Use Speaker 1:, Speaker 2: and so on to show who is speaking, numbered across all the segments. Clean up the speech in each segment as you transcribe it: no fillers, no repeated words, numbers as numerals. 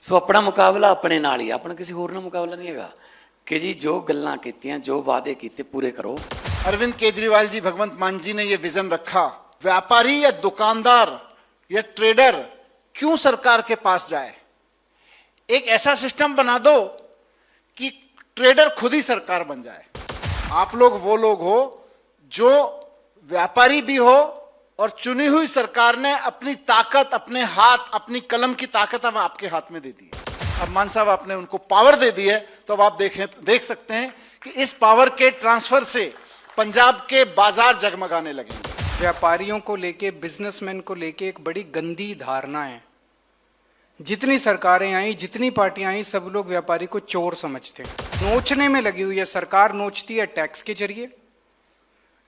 Speaker 1: सो अपना मुकाबला अपने नाल ही, अपना किसी होर नाल मुकाबला नहीं हैगा कि जी जो गल्लां कीतियां, जो वादे कीते पूरे करो।
Speaker 2: अरविंद केजरीवाल जी, भगवंत मान जी ने यह विजन रखा, व्यापारी या दुकानदार या ट्रेडर क्यों सरकार के पास जाए। एक ऐसा सिस्टम बना दो कि ट्रेडर खुद ही सरकार बन जाए। आप लोग वो लोग हो जो व्यापारी भी हो और चुनी हुई सरकार ने अपनी ताकत, अपने हाथ, अपनी कलम की ताकत अब आपके हाथ में दे दी है। अब मान साहब आपने उनको पावर दे दी है, तो अब आप देख सकते हैं कि इस पावर के ट्रांसफर से पंजाब के बाजार जगमगाने लगेंगे।
Speaker 3: व्यापारियों को लेके, बिजनेसमैन को लेके एक बड़ी गंदी धारणा है। जितनी सरकारें आई, जितनी पार्टियां आई, सब लोग व्यापारी को चोर समझते हैं। नोचने में लगी हुई है सरकार, नोचती है टैक्स के जरिए।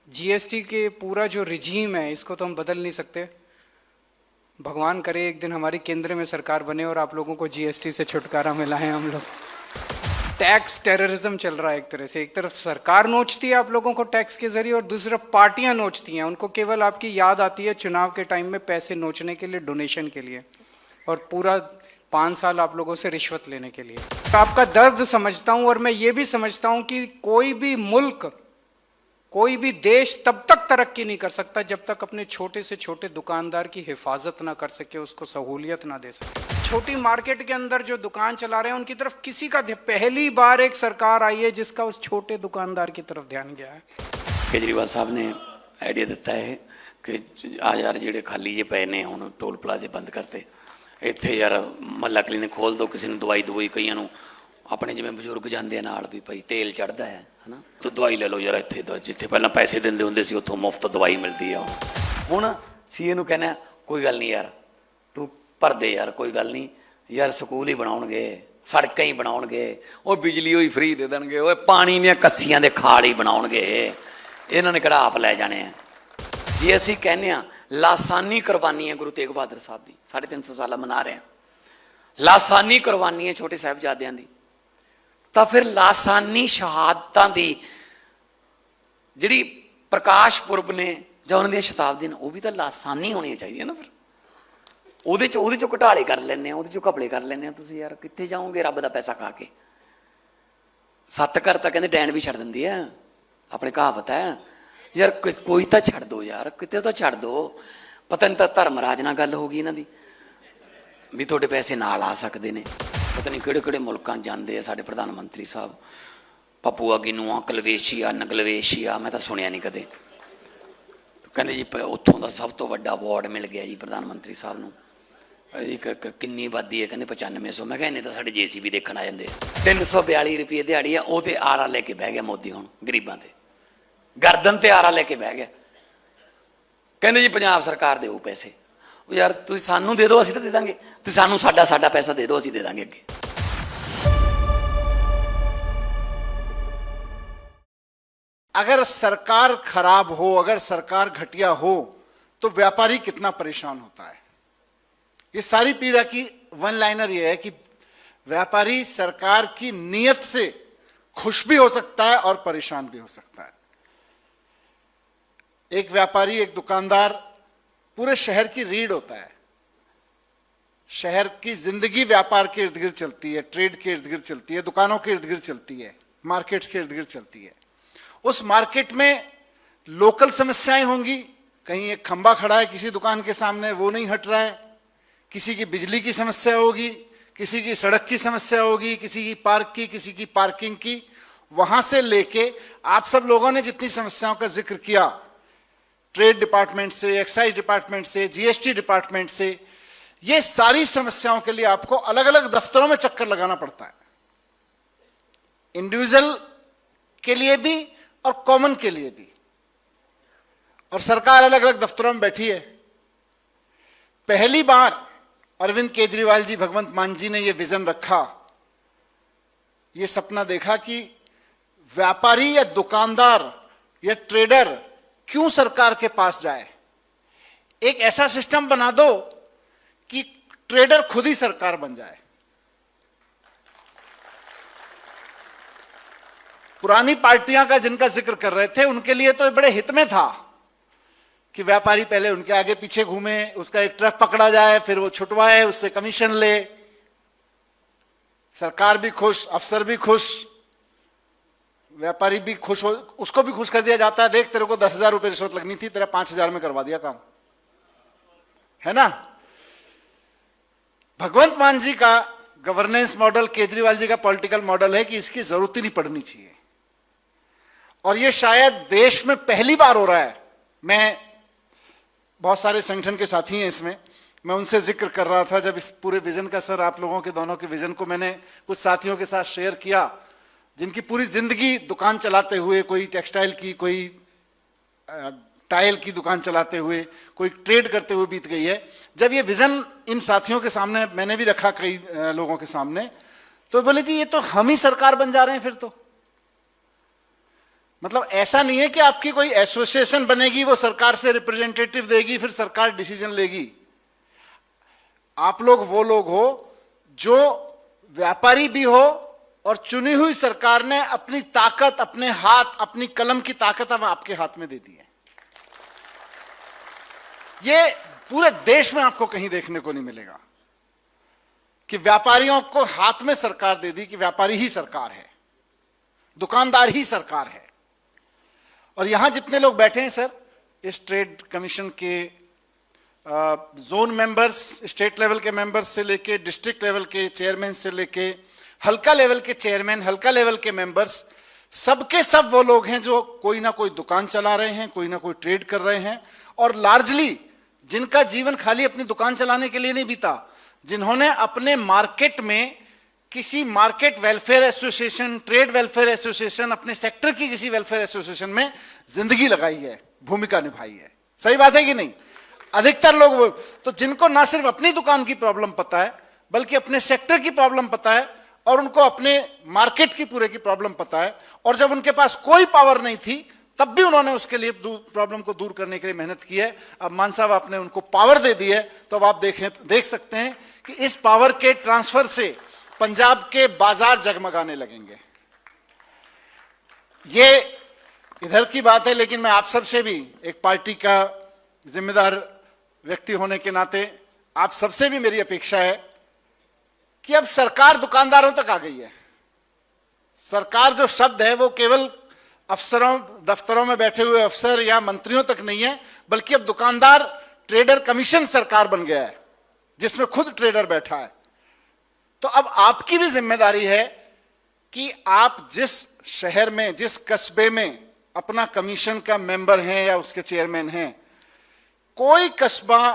Speaker 3: जीएसटी के पूरा जो रिजीम है इसको तो हम बदल नहीं सकते। भगवान करे एक दिन हमारी केंद्र में सरकार बने और आप लोगों को जीएसटी से छुटकारा मिला है। हम लोग टैक्स टेररिज्म चल रहा है एक तरह से। एक तरफ सरकार नोचती है आप लोगों को टैक्स के जरिए और दूसरी तरफ पार्टियां नोचती हैं। उनको केवल आपकी याद आती है चुनाव के टाइम में पैसे नोचने के लिए, डोनेशन के लिए, और पूरा 5 साल आप लोगों से रिश्वत लेने के लिए। तो आपका दर्द समझता हूं और मैं ये भी समझता हूं कि कोई भी मुल्क, कोई भी देश तब तक तरक्की नहीं कर सकता जब तक अपने छोटे से छोटे दुकानदार की हिफाजत ना कर सके, उसको सहूलियत ना दे सके। छोटी मार्केट के अंदर जो दुकान चला रहे हैं उनकी तरफ किसी का, पहली बार एक सरकार आई है जिसका उस छोटे दुकानदार की तरफ ध्यान गया है।
Speaker 1: केजरीवाल साहब ने आइडिया दिता है कि आ यार ਜਿਹੜੇ ਖਾਲੀ ਜੇ ਪਏ ਨੇ ਹੁਣ ਟੋਲ ਪਲਾਜ਼ੇ ਬੰਦ ਕਰਤੇ, ਇੱਥੇ ਯਾਰ ਮਹੱਲਾ ਕਲੀਨਿਕ ਖੋਲ ਦੋ, ਕਿਸੇ ਨੂੰ ਦਵਾਈ ਕਈਆਂ ਨੂੰ ਆਪਣੇ ਜਿਵੇਂ ਬਜ਼ੁਰਗ ਜਾਂਦੇ ਨਾਲ ਵੀ ਭਾਈ ਤੇਲ ਚੜਦਾ ਹੈ ਹਨਾ, ਤੋ ਦਵਾਈ ਲੈ ਲਓ ਯਾਰ ਇੱਥੇ ਤਾਂ, ਜਿੱਥੇ ਪਹਿਲਾਂ ਪੈਸੇ ਦਿੰਦੇ ਹੁੰਦੇ ਸੀ ਉੱਥੋਂ ਮੁਫਤ ਦਵਾਈ ਮਿਲਦੀ ਆ। ਹੁਣ ਸੀਏ ਨੂੰ ਕਹਿੰਦਾ ਕੋਈ ਗੱਲ ਨਹੀਂ ਯਾਰ ਤੂੰ ਭਰ ਦੇ ਯਾਰ, ਕੋਈ ਗੱਲ ਨਹੀਂ ਯਾਰ, ਸਕੂਲ ਹੀ ਬਣਾਉਣਗੇ, ਸੜਕਾਂ ਹੀ ਬਣਾਉਣਗੇ, ਉਹ ਬਿਜਲੀ ਹੋਈ ਫ੍ਰੀ ਦੇ ਦੇਣਗੇ, ਉਹ ਪਾਣੀ ਦੀਆਂ ਕੱਸੀਆਂ ਦੇ ਖਾਲ ਹੀ ਬਣਾਉਣਗੇ, ਇਹਨਾਂ ਨੇ ਕਿਹੜਾ ਆਪ ਲੈ ਜਾਣੇ ਆ। ਜੇ ਅਸੀਂ ਕਹਿੰਦੇ ਹਾਂ ਲਾਸਾਨੀ ਕੁਰਬਾਨੀ ਹੈ ਗੁਰੂ ਤੇਗ ਬਹਾਦਰ ਸਾਹਿਬ ਦੀ, 350 ਸਾਲਾ ਮਨਾ ਰਹੇ ਹਾਂ, ਲਾਸਾਨੀ ਕੁਰਬਾਨੀ ਹੈ ਛੋਟੇ ਸਾਹਿਬਜ਼ਾਦਿਆਂ ਦੀ, ਤਾਂ ਫਿਰ ਲਾਸਾਨੀ ਸ਼ਹਾਦਤਾਂ ਦੀ ਜਿਹੜੀ ਪ੍ਰਕਾਸ਼ ਪੁਰਬ ਨੇ ਜਾਂ ਉਹਨਾਂ ਦੀਆਂ ਸ਼ਤਾਬਦੀਆਂ ਨੇ ਉਹ ਵੀ ਤਾਂ ਲਾਸਾਨੀ ਹੋਣੀਆਂ ਚਾਹੀਦੀਆਂ ਨਾ। ਫਿਰ ਉਹਦੇ ਚੋਂ ਘਟਾਲੇ ਕਰ ਲੈਂਦੇ ਆ, ਉਹਦੇ ਚੋਂ ਘਪਲੇ ਕਰ ਲੈਂਦੇ ਆ। ਤੁਸੀਂ ਯਾਰ ਕਿੱਥੇ ਜਾਓਗੇ ਰੱਬ ਦਾ ਪੈਸਾ ਖਾ ਕੇ। 7 ਘਰ ਤਾਂ ਕਹਿੰਦੇ ਡੈਣ ਵੀ ਛੱਡ ਦਿੰਦੀ ਆ, ਆਪਣੇ ਕਹਾਵਤ ਹੈ ਯਾਰ, ਕੋਈ ਤਾਂ ਛੱਡ ਦੋ ਯਾਰ, ਕਿਤੇ ਤਾਂ ਛੱਡ ਦੋ। ਪਤਾ ਨਹੀਂ ਤਾਂ ਧਰਮਰਾਜ ਨਾਲ ਗੱਲ ਹੋ ਗਈ ਇਹਨਾਂ ਦੀ ਵੀ ਤੁਹਾਡੇ ਪੈਸੇ ਨਾਲ ਆ ਸਕਦੇ ਨੇ। ਪਤਾ ਨਹੀਂ ਕਿਹੜੇ ਕਿਹੜੇ ਮੁਲਕਾਂ ਜਾਂਦੇ ਆ ਸਾਡੇ ਪ੍ਰਧਾਨ ਮੰਤਰੀ ਸਾਹਿਬ, ਪਪੂਆ ਗਿਨੂਆ, ਕਲਵੇਸ਼ੀਆ, ਨਗਲਵੇਸ਼ੀਆ, ਮੈਂ ਤਾਂ ਸੁਣਿਆ ਨਹੀਂ ਕਦੇ। ਕਹਿੰਦੇ ਜੀ ਉੱਥੋਂ ਦਾ ਸਭ ਤੋਂ ਵੱਡਾ ਅਵਾਰਡ ਮਿਲ ਗਿਆ ਜੀ ਪ੍ਰਧਾਨ ਮੰਤਰੀ ਸਾਹਿਬ ਨੂੰ। ਕਿੰਨੀ ਆਬਾਦੀ ਹੈ, ਕਹਿੰਦੇ 9500। ਮੈਂ ਕਿਹਾ ਇਹਨੇ ਤਾਂ ਸਾਡੇ JCB ਦੇਖਣ ਆ ਜਾਂਦੇ ਆ। 342 ਰੁਪਏ ਦਿਹਾੜੀ ਆ, ਉਹ ਤੇ ਆਰਾ ਲੈ ਕੇ ਬਹਿ ਗਿਆ ਮੋਦੀ। ਹੁਣ ਗਰੀਬਾਂ ਦੇ ਗਰਦਨ ਤੇ ਆਰਾ ਲੈ ਕੇ ਬਹਿ ਗਿਆ। ਕਹਿੰਦੇ ਜੀ ਪੰਜਾਬ ਸਰਕਾਰ ਦੇਊ ਪੈਸੇ। ਯਾਰ ਤੁਸੀਂ ਸਾਨੂੰ ਦੇ ਦਿਓ, ਅਸੀਂ ਤਾਂ ਦੇ ਦਾਂਗੇ। ਤੁਸੀਂ ਸਾਨੂੰ ਸਾਡਾ ਪੈਸਾ ਦੇ ਦਿਓ, ਅਸੀਂ ਦੇ ਦਾਂਗੇ ਅੱਗੇ।
Speaker 2: अगर सरकार खराब हो, अगर सरकार घटिया हो, तो व्यापारी कितना परेशान होता है। ये सारी पीड़ा की वन लाइनर ये है कि व्यापारी सरकार की नीयत से खुश भी हो सकता है और परेशान भी हो सकता है। एक व्यापारी, एक दुकानदार पूरे शहर की रीढ़ होता है। शहर की जिंदगी व्यापार के इर्द गिर्द चलती है, ट्रेड के इर्द गिर्द चलती है, दुकानों के इर्द गिर्द चलती है, मार्केट्स के इर्द गिर्द चलती है। उस मार्केट में लोकल समस्याएं होंगी। कहीं एक खंबा खड़ा है किसी दुकान के सामने, वो नहीं हट रहा है। किसी की बिजली की समस्या होगी, किसी की सड़क की समस्या होगी, किसी की पार्क की, किसी की पार्किंग की। वहां से लेके आप सब लोगों ने जितनी समस्याओं का जिक्र किया, ट्रेड डिपार्टमेंट से, एक्साइज डिपार्टमेंट से, GST डिपार्टमेंट से, ये सारी समस्याओं के लिए आपको अलग अलग दफ्तरों में चक्कर लगाना पड़ता है। इंडिविजुअल के लिए भी और कॉमन के लिए भी। और सरकार अलग अलग दफ्तरों में बैठी है। पहली बार अरविंद केजरीवाल जी, भगवंत मान जी ने यह विजन रखा, यह सपना देखा कि व्यापारी या दुकानदार या ट्रेडर क्यों सरकार के पास जाए। एक ऐसा सिस्टम बना दो कि ट्रेडर खुद ही सरकार बन जाए। पुरानी पार्टियां का जिनका जिक्र कर रहे थे, उनके लिए तो बड़े हित में था कि व्यापारी पहले उनके आगे पीछे घूमे, उसका एक ट्रक पकड़ा जाए, फिर वो छुटवाए, उससे कमीशन ले। सरकार भी खुश, अफसर भी खुश, व्यापारी भी खुश हो, उसको भी खुश कर दिया जाता है। देख तेरे को 10,000 रुपए रिश्वत लगनी थी, तेरा 5,000 में करवा दिया काम, है ना। भगवंत मान जी का गवर्नेंस मॉडल, केजरीवाल जी का पॉलिटिकल मॉडल है कि इसकी जरूरत ही नहीं पड़नी चाहिए। और ये शायद देश में पहली बार हो रहा है। मैं बहुत सारे संगठन के साथी हैं इसमें, मैं उनसे जिक्र कर रहा था जब इस पूरे विजन का, सर आप लोगों के दोनों के विजन को मैंने कुछ साथियों के साथ शेयर किया जिनकी पूरी जिंदगी दुकान चलाते हुए, कोई टेक्सटाइल की, कोई टाइल की दुकान चलाते हुए, कोई ट्रेड करते हुए बीत गई है। जब ये विजन इन साथियों के सामने मैंने भी रखा, कई लोगों के सामने, तो बोले जी ये तो हम ही सरकार बन जा रहे हैं फिर तो। मतलब ऐसा नहीं है कि आपकी कोई एसोसिएशन बनेगी, वो सरकार से रिप्रेजेंटेटिव देगी, फिर सरकार डिसीजन लेगी। आप लोग वो लोग हो जो व्यापारी भी हो और चुनी हुई सरकार ने अपनी ताकत, अपने हाथ, अपनी कलम की ताकत अब आपके हाथ में दे दी है। ये पूरे देश में आपको कहीं देखने को नहीं मिलेगा कि व्यापारियों को हाथ में सरकार दे दी, कि व्यापारी ही सरकार है, दुकानदार ही सरकार है। और यहां जितने लोग बैठे हैं सर, इस ट्रेड कमीशन के जोन मेंबर्स, स्टेट लेवल के मेंबर्स से लेके डिस्ट्रिक्ट लेवल के चेयरमैन से लेके हल्का लेवल के चेयरमैन, हल्का लेवल के मेंबर्स, सबके सब वो लोग हैं जो कोई ना कोई दुकान चला रहे हैं, कोई ना कोई ट्रेड कर रहे हैं, और लार्जली जिनका जीवन खाली अपनी दुकान चलाने के लिए नहीं बीता, जिन्होंने अपने मार्केट में किसी market welfare association, trade welfare association, अपने सेक्टर की किसी वेलफेयर एसोसिएशन में जिंदगी लगाई है, भूमिका निभाई है। सही बात है कि नहीं? अधिकतर लोग वो, तो जिनको ना सिर्फ अपनी दुकान की प्रॉब्लम पता है बल्कि अपने सेक्टर की प्रॉब्लम पता है, और उनको अपने मार्केट की पूरे की प्रॉब्लम पता है, और जब उनके पास कोई पावर नहीं थी तब भी उन्होंने उसके लिए प्रॉब्लम को दूर करने के लिए मेहनत की है। अब मान साहब आपने उनको पावर दे दी है, तो अब आप देख सकते हैं कि इस पावर के ट्रांसफर से पंजाब के बाजार जगमगाने लगेंगे। ये इधर की बात है, लेकिन मैं आप सबसे भी एक पार्टी का जिम्मेदार व्यक्ति होने के नाते आप सबसे भी मेरी अपेक्षा है कि अब सरकार दुकानदारों तक आ गई है। सरकार जो शब्द है वो केवल अफसरों, दफ्तरों में बैठे हुए अफसर या मंत्रियों तक नहीं है, बल्कि अब दुकानदार ट्रेडर कमीशन सरकार बन गया है, जिसमें खुद ट्रेडर बैठा है। तो अब आपकी भी जिम्मेदारी है कि आप जिस शहर में, जिस कस्बे में अपना कमीशन का मेंबर हैं या उसके चेयरमैन हैं, कोई कस्बा,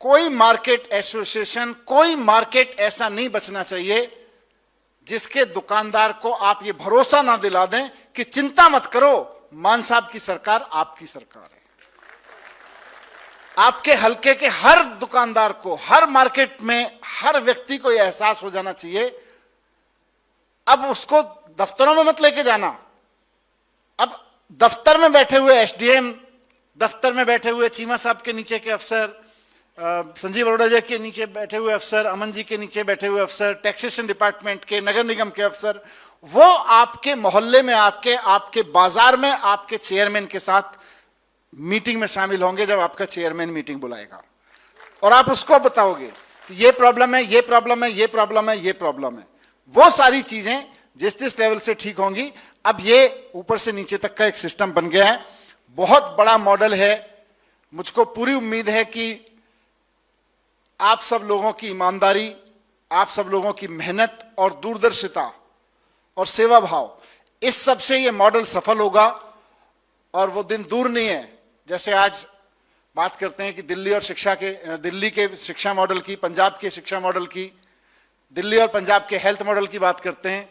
Speaker 2: कोई मार्केट एसोसिएशन, कोई मार्केट ऐसा नहीं बचना चाहिए जिसके दुकानदार को आप ये भरोसा ना दिला दें कि चिंता मत करो, मान साहब की सरकार आपकी सरकार है। आपके हलके के हर दुकानदार को, हर मार्केट में हर व्यक्ति को यह एहसास हो जाना चाहिए। अब उसको दफ्तरों में मत लेके जाना, अब दफ्तर में बैठे हुए एसडीएम, दफ्तर में बैठे हुए चीमा साहब के नीचे के अफसर, संजीव अरोड़ा जी के नीचे बैठे हुए अफसर, अमन जी के नीचे बैठे हुए अफसर, टैक्सेशन डिपार्टमेंट के, नगर निगम के अफसर, वो आपके मोहल्ले में, आपके बाजार में आपके चेयरमैन के साथ मीटिंग में शामिल होंगे जब आपका चेयरमैन मीटिंग बुलाएगा, और आप उसको बताओगे कि ये प्रॉब्लम है, ये प्रॉब्लम है, ये प्रॉब्लम है, ये प्रॉब्लम है। वो सारी चीजें जिस लेवल से ठीक होंगी, अब ये ऊपर से नीचे तक का एक सिस्टम बन गया है, बहुत बड़ा मॉडल है। मुझको पूरी उम्मीद है कि आप सब लोगों की ईमानदारी, आप सब लोगों की मेहनत और दूरदर्शिता और सेवा भाव, इस सब से ये मॉडल सफल होगा। और वो दिन दूर नहीं है, जैसे आज बात करते हैं कि दिल्ली के शिक्षा मॉडल की, पंजाब के शिक्षा मॉडल की, दिल्ली और पंजाब के हेल्थ मॉडल की बात करते हैं।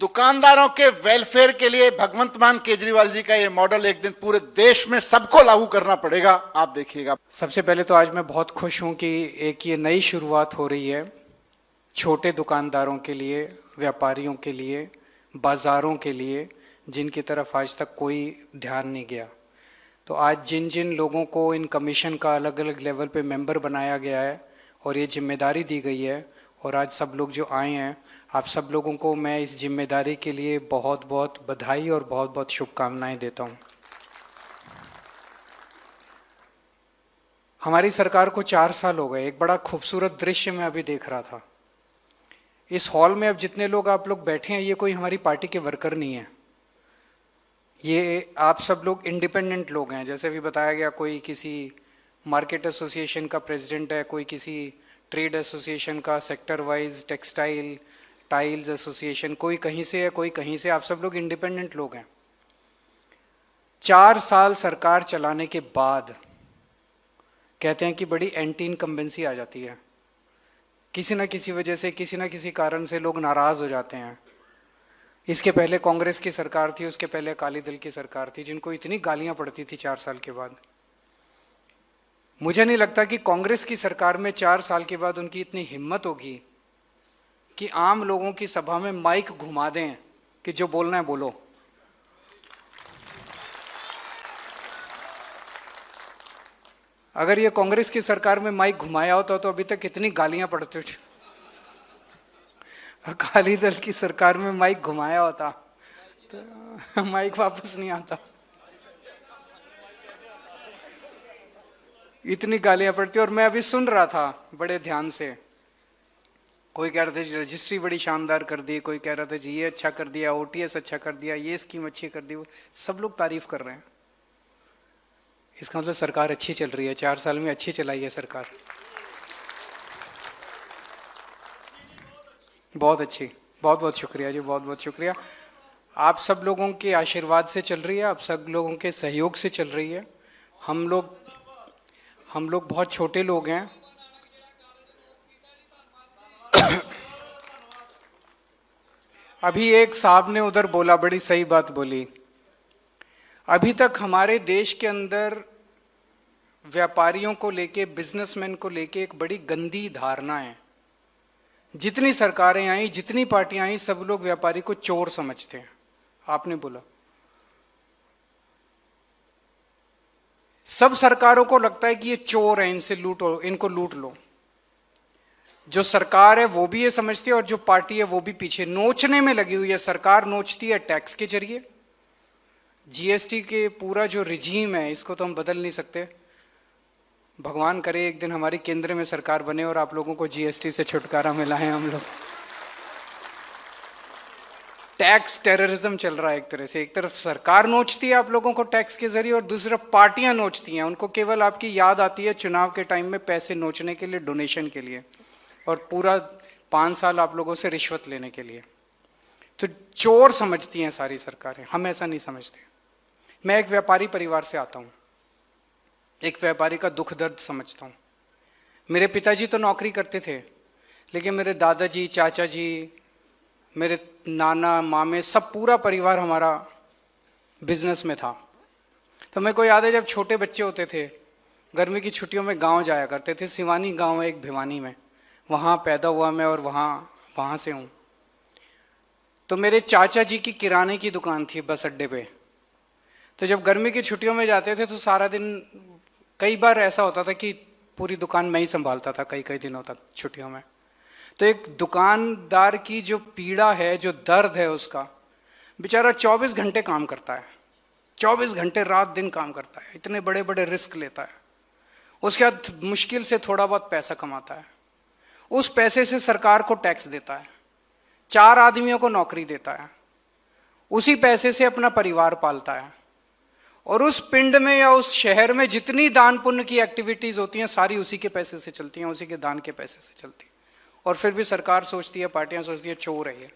Speaker 2: दुकानदारों के वेलफेयर के लिए भगवंत मान केजरीवाल जी का ये मॉडल एक दिन पूरे देश में सबको लागू करना पड़ेगा, आप देखिएगा।
Speaker 3: सबसे पहले तो आज मैं बहुत खुश हूं कि एक ये नई शुरुआत हो रही है छोटे दुकानदारों के लिए, व्यापारियों के लिए, बाजारों के लिए, जिनकी तरफ आज तक कोई ध्यान नहीं गया। तो आज जिन जिन लोगों को इन कमीशन का अलग अलग लेवल पे मेंबर बनाया गया है और ये जिम्मेदारी दी गई है, और आज सब लोग जो आए हैं, आप सब लोगों को मैं इस जिम्मेदारी के लिए बहुत बहुत बधाई और बहुत बहुत शुभकामनाएं देता हूं। हमारी सरकार को 4 साल हो गए। एक बड़ा खूबसूरत दृश्य मैं अभी देख रहा था इस हॉल में अब जितने लोग आप लोग बैठे हैं ये कोई हमारी पार्टी के वर्कर नहीं है, ये आप सब लोग इंडिपेंडेंट लोग हैं। जैसे भी बताया गया, कोई किसी मार्केट एसोसिएशन का प्रेसिडेंट है, कोई किसी ट्रेड एसोसिएशन का sector wise textile tiles association, कोई कहीं से है कोई कहीं से, आप सब लोग इंडिपेंडेंट लोग हैं। 4 साल सरकार चलाने के बाद कहते हैं कि बड़ी एंटी इनकम्बेंसी आ जाती है, किसी ना किसी वजह से किसी ना किसी कारण से लोग नाराज हो जाते हैं। इसके पहले कांग्रेस की सरकार थी, उसके पहले अकाली दल की सरकार थी, जिनको इतनी गालियां पड़ती थी 4 साल के बाद। मुझे नहीं लगता कि कांग्रेस की सरकार में 4 साल के बाद उनकी इतनी हिम्मत होगी कि आम लोगों की सभा में माइक घुमा दें कि जो बोलना है बोलो। अगर ये कांग्रेस की सरकार में माइक घुमाया होता तो अभी तक कितनी गालियां पड़ती थी। अकाली दल की सरकार में माइक घुमाया होता तो माइक वापस नहीं आता, इतनी गालियां पड़ती। और मैं अभी सुन रहा था बड़े ध्यान से, कोई कह रहा था जी रजिस्ट्री बड़ी शानदार कर दी, कोई कह रहा था जी ये अच्छा कर दिया, ओटीएस अच्छा कर दिया, ये स्कीम अच्छी कर दी, वो सब लोग तारीफ कर रहे हैं। इसका मतलब सरकार अच्छी चल रही है, 4 साल में अच्छी चलाई है सरकार, बहुत अच्छी। बहुत बहुत शुक्रिया जी, बहुत बहुत शुक्रिया। आप सब लोगों के आशीर्वाद से चल रही है, आप सब लोगों के सहयोग से चल रही है। हम लोग बहुत छोटे लोग हैं। अभी एक साहब ने उधर बोला, बड़ी सही बात बोली, अभी तक हमारे देश के अंदर व्यापारियों को लेके, बिजनेसमैन को लेके एक बड़ी गंदी धारणा है। जितनी सरकारें आई, जितनी पार्टियां आई, सब लोग व्यापारी को चोर समझते हैं। आपने बोला सब सरकारों को लगता है कि ये चोर हैं, इनसे लूटो, इनको लूट लो। जो सरकार है वो भी ये समझती है और जो पार्टी है वो भी पीछे नोचने में लगी हुई है। सरकार नोचती है टैक्स के जरिए, जीएसटी के पूरा जो रिजीम है इसको तो हम बदल नहीं सकते। भगवान करे एक दिन हमारी केंद्र में सरकार बने और आप लोगों को जीएसटी से छुटकारा मिला है। हम लोग टैक्स टेररिज्म चल रहा है एक तरह से, एक तरफ सरकार नोचती है आप लोगों को टैक्स के जरिए और दूसरी तरफ पार्टियां नोचती हैं। उनको केवल आपकी याद आती है चुनाव के टाइम में पैसे नोचने के लिए, डोनेशन के लिए, और पूरा 5 साल आप लोगों से रिश्वत लेने के लिए। तो चोर समझती हैं सारी सरकारें, हम ऐसा नहीं समझते। मैं एक व्यापारी परिवार से आता हूं, एक व्यापारी का दुख दर्द समझता हूं। मेरे पिताजी तो नौकरी करते थे, लेकिन मेरे दादाजी, चाचा जी, मेरे नाना, मामे, सब पूरा परिवार हमारा बिजनेस में था। तो मेरे को याद है जब छोटे बच्चे होते थे, गर्मी की छुट्टियों में गांव जाया करते थे। सिवानी गांव है एक, भिवानी में, वहाँ पैदा हुआ मैं और वहाँ से हूँ। तो मेरे चाचा जी की किराने की दुकान थी बस अड्डे पे। तो जब गर्मी की छुट्टियों में जाते थे तो सारा दिन, कई बार ऐसा होता था कि पूरी दुकान मैं ही संभालता था कई कई दिनों तक छुट्टियों में। तो एक दुकानदार की जो पीड़ा है, जो दर्द है उसका, बेचारा 24 घंटे काम करता है, 24 घंटे रात दिन काम करता है, इतने बड़े बड़े रिस्क लेता है, उसके बाद मुश्किल से थोड़ा बहुत पैसा कमाता है। उस पैसे से सरकार को टैक्स देता है, 4 आदमियों को नौकरी देता है, उसी पैसे से अपना परिवार पालता है। और उस पिंड में या उस शहर में जितनी दान पुण्य की एक्टिविटीज होती हैं सारी उसी के पैसे से चलती हैं, उसी के दान के पैसे से चलती हैं। और फिर भी सरकार सोचती है, पार्टियां सोचती है चोर है ये।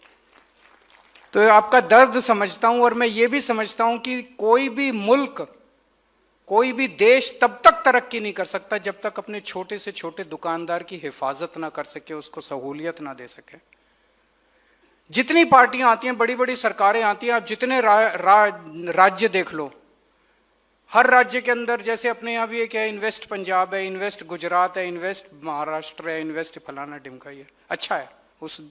Speaker 3: तो आपका दर्द समझता हूं, और मैं ये भी समझता हूं कि कोई भी मुल्क, कोई भी देश तब तक तरक्की नहीं कर सकता जब तक अपने छोटे से छोटे दुकानदार की हिफाजत ना कर सके, उसको सहूलियत ना दे सके। जितनी पार्टियां आती हैं, बड़ी बड़ी सरकारें आती हैं, आप जितने राज्य देख लो, हर राज्य के अंदर, जैसे अपने यहाँ भी एक है इन्वेस्ट पंजाब है, इन्वेस्ट गुजरात है, इन्वेस्ट महाराष्ट्र है, इन्वेस्ट फलाना ढिमका, ये अच्छा है, उस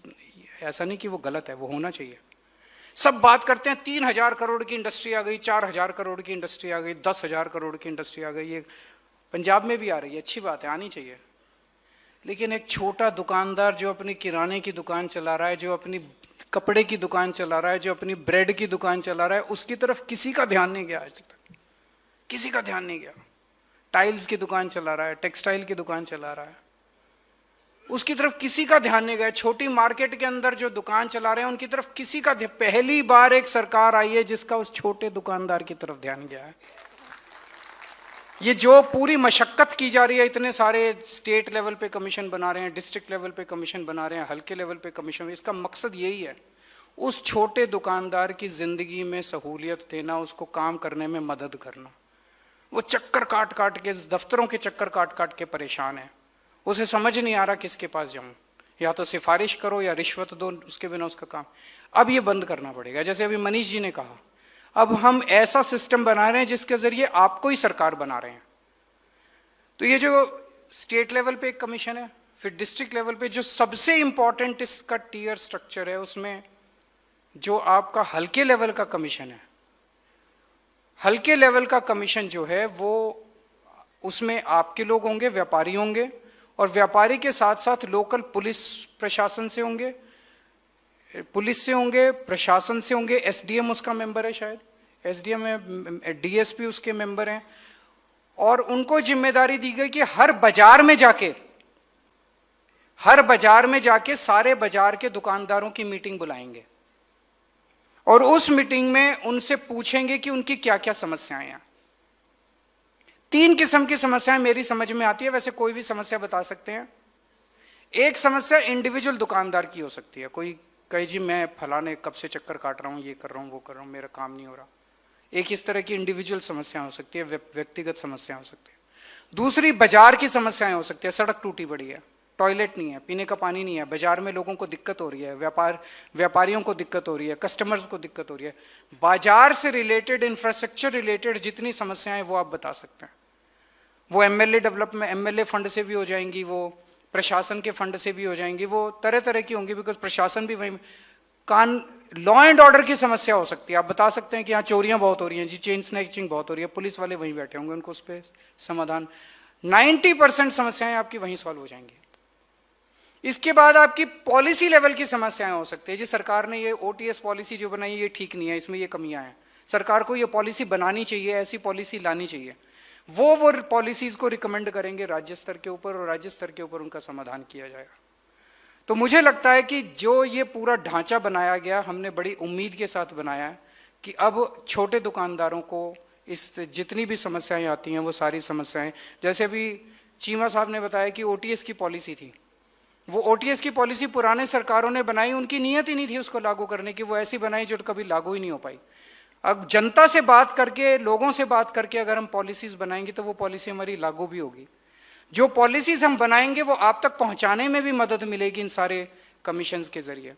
Speaker 3: ऐसा नहीं कि वो गलत है, वो होना चाहिए। सब बात करते हैं 3000 करोड़ की इंडस्ट्री आ गई, 4000 करोड़ की इंडस्ट्री आ गई, 10,000 करोड़ की इंडस्ट्री आ गई। ये पंजाब में भी आ रही है, अच्छी बात है, आनी चाहिए। लेकिन एक छोटा दुकानदार जो अपनी किराने की दुकान चला रहा है, जो अपनी कपड़े की दुकान चला रहा है, जो अपनी ब्रेड की दुकान चला रहा है, उसकी तरफ किसी का ध्यान नहीं गया आज तक, किसी का ध्यान नहीं गया। टाइल्स की दुकान चला रहा है, टेक्सटाइल की दुकान चला रहा है, उसकी तरफ किसी का ध्यान नहीं गया। छोटी मार्केट के अंदर जो दुकान चला रहे हैं उनकी तरफ किसी का पहली बार एक सरकार आई है जिसका उस छोटे दुकानदार की तरफ ध्यान गया है। ये जो पूरी मशक्कत की जा रही है, इतने सारे स्टेट लेवल पे कमीशन बना रहे हैं, डिस्ट्रिक्ट लेवल पे कमीशन बना रहे हैं, हल्के लेवल पे कमीशन, इसका मकसद यही है उस छोटे दुकानदार की जिंदगी में सहूलियत देना, उसको काम करने में मदद करना। वो चक्कर काट काट के, दफ्तरों के चक्कर काट काट के परेशान है, उसे समझ नहीं आ रहा किसके पास जाऊं, या तो सिफारिश करो या रिश्वत दो, उसके बिना उसका काम। अब ये बंद करना पड़ेगा। जैसे अभी मनीष जी ने कहा, अब हम ऐसा सिस्टम बना रहे हैं जिसके जरिए आपको ही सरकार बना रहे हैं। तो ये जो स्टेट लेवल पे एक कमीशन है, फिर डिस्ट्रिक्ट लेवल पे जो सबसे इंपॉर्टेंट इसका टीयर स्ट्रक्चर है, उसमें जो आपका हल्के लेवल का कमीशन है, हल्के लेवल का कमीशन जो है वो, उसमें आपके लोग होंगे, व्यापारी होंगे, और व्यापारी के साथ साथ लोकल पुलिस प्रशासन से होंगे, पुलिस से होंगे, प्रशासन से होंगे, एसडीएम उसका मेंबर है, शायद एसडीएम है, डीएसपी उसके मेंबर हैं, और उनको जिम्मेदारी दी गई कि हर बाजार में जाके सारे बाजार के दुकानदारों की मीटिंग बुलाएंगे और उस मीटिंग में उनसे पूछेंगे कि उनकी क्या क्या समस्याएं हैं। 3 किस्म की समस्याएं मेरी समझ में आती है, वैसे कोई भी समस्या बता सकते हैं। एक समस्या इंडिविजुअल दुकानदार की हो सकती है, कोई कहे जी मैं फलाने कब से चक्कर काट रहा हूं, ये कर रहा हूं, वो कर रहा हूं, मेरा काम नहीं हो रहा। एक इस तरह की इंडिविजुअल समस्या हो सकती है, व्यक्तिगत समस्या हो सकती है। दूसरी बाजार की समस्याएं हो सकती है, सड़क टूटी पड़ी है, टॉयलेट नहीं है, पीने का पानी नहीं है, बाजार में लोगों को दिक्कत हो रही है, व्यापारियों को दिक्कत हो रही है, कस्टमर्स को दिक्कत हो रही है। बाजार से रिलेटेड, इंफ्रास्ट्रक्चर रिलेटेड जितनी समस्याएं वो आप बता सकते हैं। वो एमएलए डेवलपमेंट, एमएलए फंड से भी हो जाएंगी, वो प्रशासन के फंड से भी हो जाएंगी, वो तरह तरह की होंगी, बिकॉज प्रशासन भी वही। लॉ एंड ऑर्डर की समस्या हो सकती है, आप बता सकते हैं कि यहाँ चोरियां बहुत हो रही हैं जी, चेन स्नैचिंग बहुत हो रही है, पुलिस वाले वहीं बैठे होंगे, उनको उस पर समाधान। 90% समस्याएं आपकी वहीं सॉल्व हो जाएंगी। इसके बाद आपकी पॉलिसी लेवल की समस्याएं हो सकती है जी, सरकार ने ये ओटीएस पॉलिसी जो बनाई ये ठीक नहीं है, इसमें ये कमियां हैं, सरकार को ये पॉलिसी बनानी चाहिए, ऐसी पॉलिसी लानी चाहिए। वो पॉलिसीज को रिकमेंड करेंगे राज्य स्तर के ऊपर, और राज्य स्तर के ऊपर उनका समाधान किया जाएगा। तो मुझे लगता है कि जो ये पूरा ढांचा बनाया गया, हमने बड़ी उम्मीद के साथ बनाया है कि अब छोटे दुकानदारों को इस जितनी भी समस्याएं आती हैं वो सारी समस्याएं, जैसे अभी चीमा साहब ने बताया कि ओटीएस की पॉलिसी थी, वो ओटीएस की पॉलिसी पुराने सरकारों ने बनाई, उनकी नीयत ही नहीं थी उसको लागू करने की, वो ऐसी बनाई जो कभी लागू ही नहीं हो पाई। अब जनता से बात करके, लोगों से बात करके अगर हम पॉलिसीज बनाएंगे तो वो पॉलिसी हमारी लागू भी होगी। जो पॉलिसीज हम बनाएंगे वो आप तक पहुंचाने में भी मदद मिलेगी इन सारे कमीशंस के जरिए।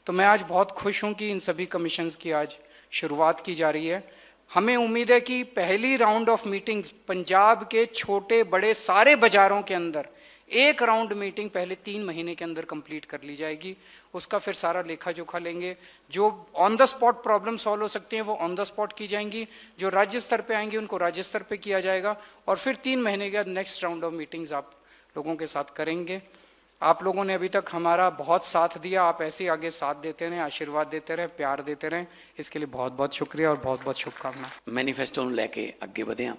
Speaker 3: तो मैं आज बहुत खुश हूं कि इन सभी कमीशंस की आज शुरुआत की जा रही है। हमें उम्मीद है कि पहली राउंड ऑफ मीटिंग्स पंजाब के छोटे बड़े सारे बाजारों के अंदर एक राउंड मीटिंग पहले 3 महीने के अंदर कंप्लीट कर ली जाएगी। उसका फिर सारा लेखा जोखा लेंगे, जो on the spot problem solve हो सकती हैं वो ऑन द स्पॉट की जाएंगी, जो राज्य स्तर पे आएंगी उनको राज्य स्तर पे किया जाएगा, और फिर 3 महीने के बाद नेक्स्ट राउंड ऑफ मीटिंग्स आप लोगों के साथ करेंगे। आप लोगों ने अभी तक हमारा बहुत साथ दिया, आप ऐसे ही आगे साथ देते रहें, आशीर्वाद देते रहें, प्यार देते रहें, इसके लिए बहुत बहुत शुक्रिया और बहुत बहुत शुभकामनाएं।
Speaker 1: मैनीफेस्टो ਨੂੰ ਲੈ ਕੇ ਅੱਗੇ ਵਧੇ ਹਾਂ।